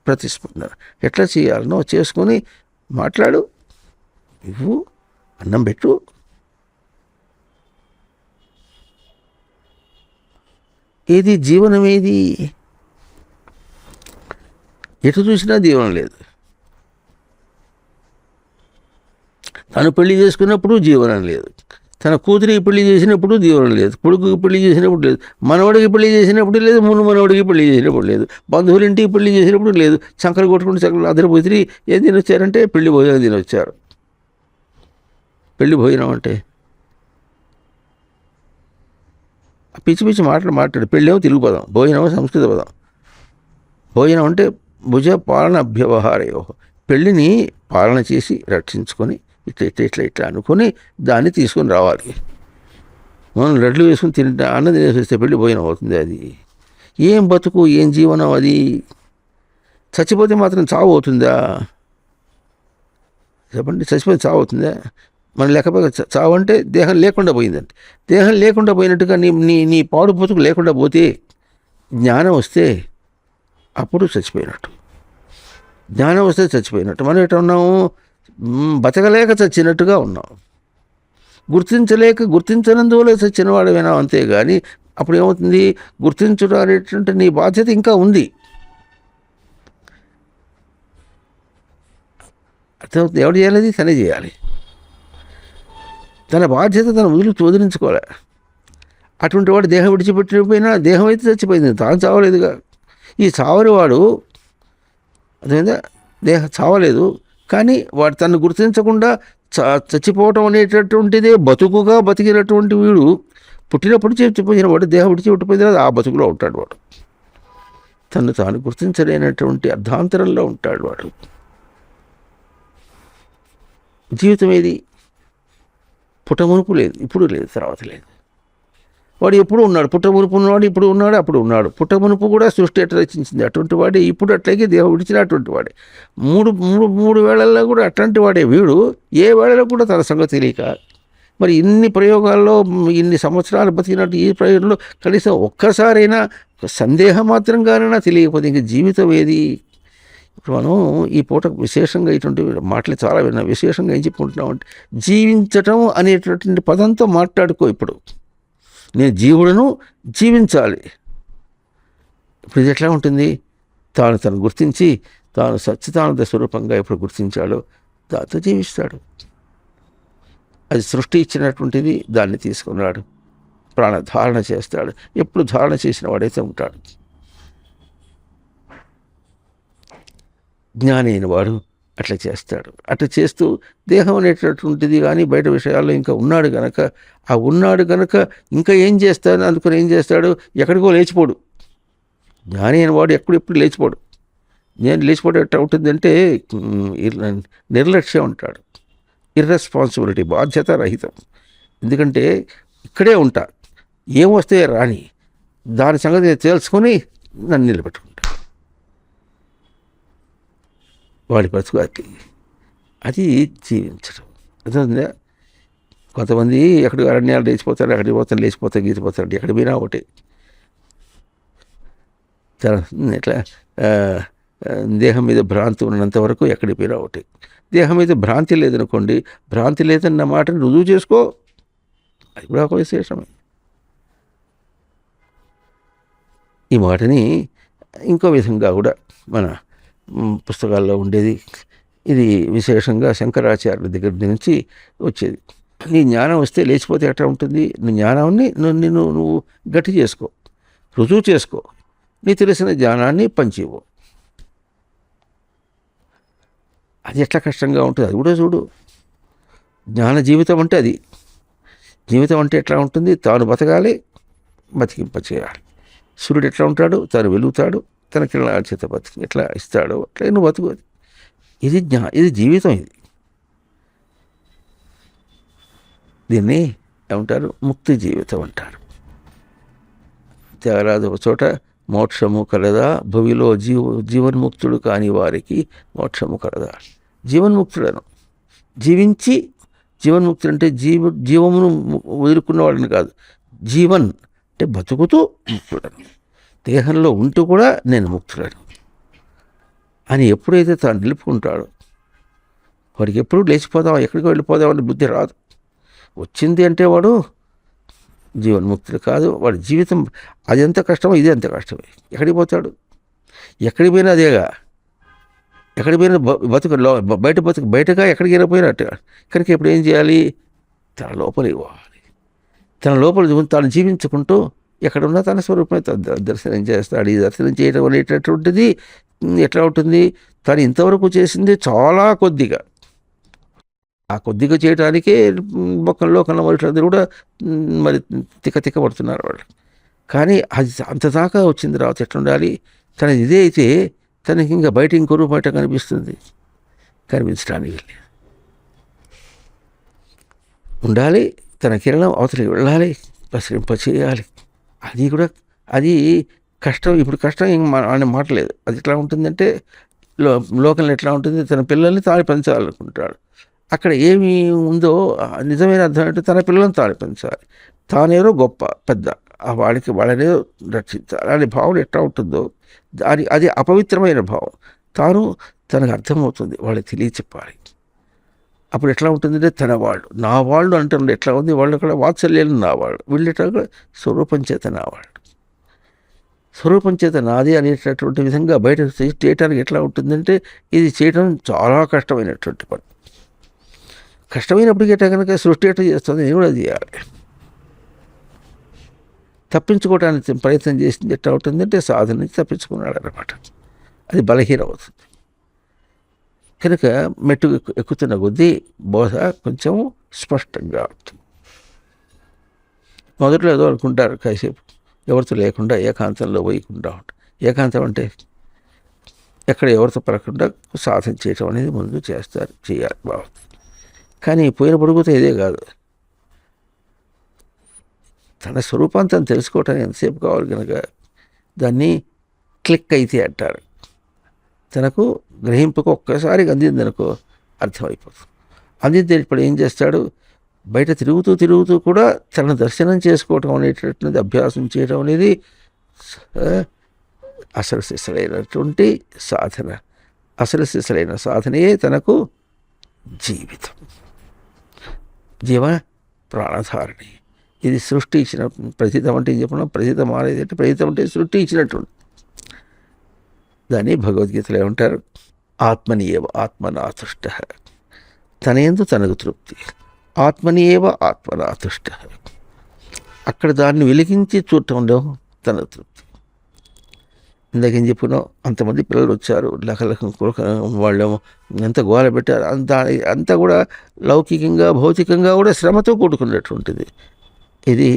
ప్రతిస్పందన ఎట్లా చేయాలనో చేసుకొని మాట్లాడు, ఇవ్వు, అన్నం పెట్టు. ఏది జీవనం? ఏది? ఎటు చూసినా జీవనం లేదు. తను పెళ్లి చేసుకున్నప్పుడు జీవనం లేదు, తన కూతురికి పెళ్లి చేసినప్పుడు జీవనం లేదు, కొడుకుకి పెళ్లి చేసినప్పుడు లేదు, మనవడికి పెళ్లి చేసినప్పుడు లేదు, మనవడికి పెళ్లి చేసినప్పుడు లేదు, బంధువులింటికి పెళ్లి చేసినప్పుడు లేదు. చంకలు కొట్టుకుంటూ చక్కలు అందరూ పోయి ఏం తినొచ్చారంటే పెళ్లి భోజనం తినొచ్చారు. పెళ్లి భోజనం అంటే పిచ్చి పిచ్చి మాట్లాడు. పెళ్ళేమో తెలుగు పదం, భోజనమో సంస్కృత పదం. భోజనం అంటే భుజ పాలన అభ్యవహారయో, పెళ్ళిని పాలన చేసి రక్షించుకొని ఇట్లా అనుకొని దాన్ని తీసుకొని రావాలి. మనం లడ్లు వేసుకుని తింటా అన్నం తినేసి వస్తే పెళ్ళి భోజనం అవుతుంది. అది ఏం బతుకు, ఏం జీవనం అది? చచ్చిపోతే మాత్రం చావు అవుతుందా? చెప్పండి, చచ్చిపోతే చావు అవుతుందా? మన లేకపోతే చావు అంటే దేహం లేకుండా పోయిందండి. దేహం లేకుండా పోయినట్టుగా నీ పాడు బతుకు లేకుండా పోతే, జ్ఞానం వస్తే అప్పుడు చచ్చిపోయినట్టు. జ్ఞానం వస్తే చచ్చిపోయినట్టు. మనం ఎట్లా ఉన్నాము? బతకలేక చచ్చినట్టుగా ఉన్నాం. గుర్తించనందువల్ల చచ్చినవాడు వినాం, అంతేగాని అప్పుడు ఏమవుతుంది? గుర్తించడం అనేటువంటి నీ బాధ్యత ఇంకా ఉంది. అర్థమవుతుంది? ఎవడు చేయాలి? తనే చేయాలి. తన బాధ్యత తను వదిలించుకోలే. అటువంటి వాడు దేహం విడిచిపెట్టిపోయినా దేహం అయితే చచ్చిపోయింది, తాను చావలేదుగా. ఈ చావని వాడు అదేందా దేహం చావలేదు, కానీ వాడు తను గుర్తించకుండా చచ్చిపోవటం అనేటటువంటిదే బతుకుగా బతికినటువంటి వీడు పుట్టినప్పుడు చచ్చిపోయిన వాడు దేహం విడిచిపెట్టిపోయిన ఆ బతుకులో ఉంటాడు. వాడు తను తాను గుర్తించలేనటువంటి అర్ధాంతరంలో ఉంటాడు. వాడు జీవితం ఏది? పుట్టమునుపు లేదు, ఇప్పుడు లేదు, తర్వాత లేదు. వాడు ఎప్పుడు ఉన్నాడు. పుట్టమునుపు ఉన్నవాడు ఇప్పుడు ఉన్నాడు, అప్పుడు ఉన్నాడు. పుట్టమునుపు కూడా సృష్టి ఎట్లా రచించింది అటువంటి వాడే, ఇప్పుడు అట్లాగే దేహం విడిచిన అటువంటి వాడే. మూడు వేళల్లో కూడా అట్లాంటి వాడే వీడు. ఏ వేళలో కూడా తన సంగతి తెలియక మరి ఇన్ని ప్రయోగాల్లో ఇన్ని సంవత్సరాలు బతికినట్టు ఈ ప్రయోగంలో కనీసం ఒక్కసారైనా సందేహం మాత్రంగానైనా తెలియకపోతే ఇంక జీవితం ఏది? ఇప్పుడు మనం ఈ పూట విశేషంగా ఇటువంటి మాటలు చాలా విన్నాం. విశేషంగా ఏం చెప్పుకుంటున్నాం అంటే, జీవించటం అనేటటువంటి పదంతో మాట్లాడుకో. ఇప్పుడు నేను జీవుడను, జీవించాలి. ఇప్పుడు ఇది ఎట్లా ఉంటుంది? తను గుర్తించి తాను సచ్చిదానంద స్వరూపంగా ఎప్పుడు గుర్తించాడో దాంతో జీవిస్తాడు. అది సృష్టి ఇచ్చినటువంటిది, దాన్ని తీసుకున్నాడు, ప్రాణధారణ చేస్తాడు. ఎప్పుడు ధారణ చేసిన వాడైతే ఉంటాడు. జ్ఞాని అయిన వాడు అట్లా చేస్తాడు. అట్లా చేస్తూ దేహం అనేటటువంటిది కానీ బయట విషయాల్లో ఇంకా ఉన్నాడు గనక, ఆ ఉన్నాడు గనక ఇంకా ఏం చేస్తాడు అందుకని ఏం చేస్తాడు? ఎక్కడికో లేచిపోడు. జ్ఞాని అయిన వాడు ఎప్పుడు లేచిపోడు. నేను లేచిపోవడం ఎట్లా ఉంటుందంటే నిర్లక్ష్యం ఉంటాడు, ఇర్రెస్పాన్సిబిలిటీ, బాధ్యత రహితం. ఎందుకంటే ఇక్కడే ఉంటా, ఏం వస్తే రాని, దాని సంగతి తెలుసుకొని నన్ను నిలబెట్టుకుంటా. వాడి బ్రతుకు అది జీవించడం. అర్థమైందా? కొంతమంది ఎక్కడికి అరణ్యాలు లేచిపోతారు, అక్కడికి పోతారు, లేచిపోతారు, గీచిపోతారు. ఎక్కడికి పోయినా ఒకటి. ఇట్లా దేహం మీద భ్రాంతి ఉన్నంత వరకు ఎక్కడికి పోయినా ఒకటి. దేహం మీద భ్రాంతి లేదనుకోండి, భ్రాంతి లేదన్న మాటను రుజువు చేసుకో, అది కూడా ఒక విశేషమే. ఈ మాటని ఇంకో విధంగా కూడా మన పుస్తకాల్లో ఉండేది. ఇది విశేషంగా శంకరాచార్యుల దగ్గర నుంచి వచ్చేది. నీ జ్ఞానం వస్తే లేచిపోతే ఎట్లా ఉంటుంది? నీ జ్ఞానాన్ని నువ్వు గట్టి చేసుకో, రుజువు చేసుకో, నీ తెలిసిన జ్ఞానాన్ని పంచివ్వు. అది ఎట్లా కష్టంగా ఉంటుంది అది కూడా చూడు. జ్ఞాన జీవితం అంటే అది. జీవితం అంటే ఎట్లా ఉంటుంది? తాను బతకాలి, బతికింపచేయాలి. సూర్యుడు ఎట్లా ఉంటాడు? తాను వెలుగుతాడు, తన కిరణాల చేత బతికి ఎట్లా ఇస్తాడో అట్లా నువ్వు బతుకు. ఇది జీవితం. ఇది దీన్ని ఏమంటారు? ముక్తి జీవితం అంటారు. త్యాగరాజు ఒక చోట మోక్షము కలదా భూమిలో జీవన్ముక్తుడు కాని వారికి మోక్షము కలదా. జీవన్ముక్తుడను జీవించి, జీవన్ముక్తుడు అంటే జీవమును వదులుకున్నవాడని కాదు, జీవన్ అంటే బతుకుతూ ముక్తుడను, దేహంలో ఉంటూ కూడా నేను ముక్తుడను అని ఎప్పుడైతే తాను నిలుపుకుంటాడో వాడికి ఎప్పుడు లేచిపోదాం, ఎక్కడికి వెళ్ళిపోదామని బుద్ధి రాదు. వచ్చింది అంటే వాడు జీవన్ముక్తుడు కాదు. వాడి జీవితం అది ఎంత కష్టమో ఇది ఎంత కష్టమే. ఎక్కడికి పోతాడు? ఎక్కడికి పోయినా అదేగా. ఎక్కడికి పోయినా బతుకు బయట బతుకు బయటగా ఎక్కడికి పోయినట్టుగా. ఇక్కడికి ఇప్పుడు ఏం చేయాలి? తన లోపలికి పోవాలి. తన లోపల తాను జీవించుకుంటూ ఎక్కడున్నా తన స్వరూపమే దర్శనం చేస్తాడు. ఈ దర్శనం చేయడం అనేటటువంటిది ఎట్లా ఉంటుంది? తను ఇంతవరకు చేసింది చాలా కొద్దిగా. ఆ కొద్దిగా చేయడానికే లోకంలో వాళ్ళందరూ కూడా మరి తిక్క పడుతున్నారు వాళ్ళు. కానీ అది అంత దాకా వచ్చిన తర్వాత ఎట్లుండాలి? తనది ఇదే అయితే తనకి ఇంకా బయట ఇంకో రూపం కనిపిస్తుంది. కనిపించడానికి ఉండాలి. తన కిరణం అవతలికి వెళ్ళాలి, ప్రసరింప చేయాలి. అది కూడా అది కష్టం. ఇప్పుడు కష్టం అనే మాట లేదు. అది ఎట్లా ఉంటుందంటే లోకంలో ఎట్లా ఉంటుంది? తన పిల్లల్ని తాళి పెంచాలనుకుంటాడు. అక్కడ ఏమి ఉందో నిజమైన అర్థం అంటే తన పిల్లలను తాళి పెంచాలి. తానేదో గొప్ప పెద్ద వాళ్ళనేదో రక్షించాలి అనే భావన ఎట్లా ఉంటుందో అది అపవిత్రమైన భావం. తనకు అర్థమవుతుంది, వాళ్ళకి తెలియచెప్పాలి. అప్పుడు ఎట్లా ఉంటుందంటే తన వాళ్ళు నా వాళ్ళు అంటే ఎట్లా ఉంది? వాళ్ళు అక్కడ వాత్సల్యాలు నా వాళ్ళు, వీళ్ళెట్లా స్వరూపం చేత నా వాళ్ళు, స్వరూపం చేత నాది అనేటటువంటి విధంగా బయట చేయటానికి ఎట్లా ఉంటుందంటే ఇది చేయడం చాలా కష్టమైనటువంటి పని. కష్టమైనప్పటికీ ఎట్లా కనుక సృష్టి ఎట్లా చేస్తుంది, నేను కూడా చేయాలి. తప్పించుకోవడానికి ప్రయత్నం చేసింది ఎట్లా ఉంటుందంటే సాధన నుంచి తప్పించుకున్నాడు అన్నమాట. అది బలహీనం అవుతుంది. కనుక మెట్టు ఎక్కుతున్న కొద్దీ బోధ కొంచెం స్పష్టంగా ఉంటుంది. మొదట్లో ఏదో అనుకుంటారు కాసేపు, ఎవరితో లేకుండా ఏకాంతంలో పోయకుండా ఉంటారు. ఏకాంతం అంటే ఎక్కడ ఎవరితో పడకుండా సాధన చేయటం అనేది ముందు చేయాలి బాగుంది. కానీ పోయిన పొడుగుతో ఇదే కాదు. తన స్వరూపాంతం తెలుసుకోవటానికి ఎంతసేపు కావాలి కనుక దాన్ని క్లిక్ అయితే అంటారు. తనకు గ్రహింపుకు ఒక్కసారి అందిందనుకో అర్థమైపోతుంది. అందితే ఇప్పుడు ఏం చేస్తాడు? బయట తిరుగుతూ కూడా తన దర్శనం చేసుకోవటం అనేటటువంటిది అభ్యాసం చేయడం అనేది అసలు సిసలైనటువంటి సాధన. అసలు సిసలైన సాధనయే తనకు జీవితం, జీవ ప్రాణధారణి. ఇది సృష్టి ఇచ్చిన ప్రతితం అంటే చెప్పడం. ప్రతితం అనేది అంటే ప్రతితం అంటే సృష్టి ఇచ్చినటువంటి దాన్ని భగవద్గీతలో ఏమంటారు? ఆత్మనియేవ ఆత్మనాతుష్ట. తన యందు తనకు తృప్తి. ఆత్మనియేవ ఆత్మనాతుష్ట. అక్కడ దాన్ని వెలిగించి చూడటంలో తన తృప్తి. ఇందాకేం చెప్పుకున్నాం, అంతమంది పిల్లలు వచ్చారు, లకలకం వాళ్ళు ఎంత గోల పెట్టారు. అంతా కూడా లౌకికంగా భౌతికంగా కూడా శ్రమతో కూడుకున్నటువంటిది. ఇది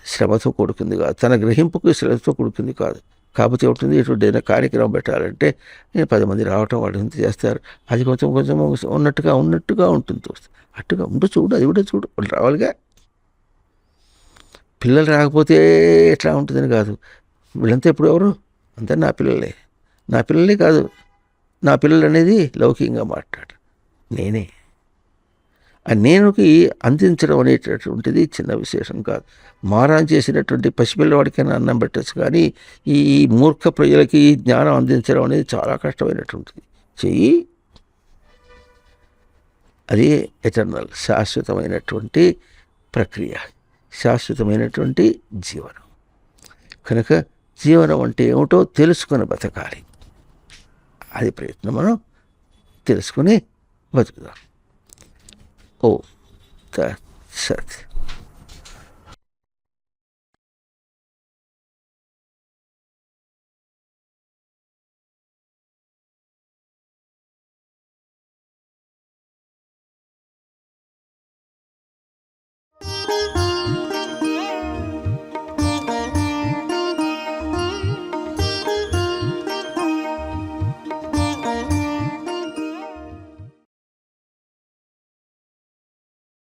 శ్రమతో కూడుకుంది కాదు, తన గ్రహింపుకు శ్రమతో కూడుకుంది కాదు. కాకపోతే ఉంటుంది, ఎటువంటి ఏదైనా కార్యక్రమం పెట్టాలంటే 10 మంది రావటం, వాళ్ళు ఇంత చేస్తారు. అది కొంచెం ఉన్నట్టుగా ఉంటుంది. అట్టుగా చూడు, అది కూడా చూడు, వాళ్ళు రావాలిగా. పిల్లలు రాకపోతే ఎట్లా ఉంటుందని కాదు. వీళ్ళంతా ఇప్పుడు ఎవరు? అంతా నా పిల్లలే కాదు. నా పిల్లలు అనేది లౌకికంగా మాట్లాడు, నేనే. ఆ నేనుకి అందించడం అనేటటువంటిది చిన్న విశేషం కాదు. మారాన్ చేసినటువంటి పసిపిల్లవాడికైనా అన్నం పెట్టచ్చు, కానీ ఈ మూర్ఖ ప్రజలకి జ్ఞానం అందించడం అనేది చాలా కష్టమైనటువంటిది. చెయ్యి, అది ఎటర్నల్, శాశ్వతమైనటువంటి ప్రక్రియ, శాశ్వతమైనటువంటి జీవనం. కనుక జీవనం అంటే ఏమిటో తెలుసుకొని బతకాలి. అది ప్రయత్నం మనం తెలుసుకుని బతుకుదాం. ఓ సత్.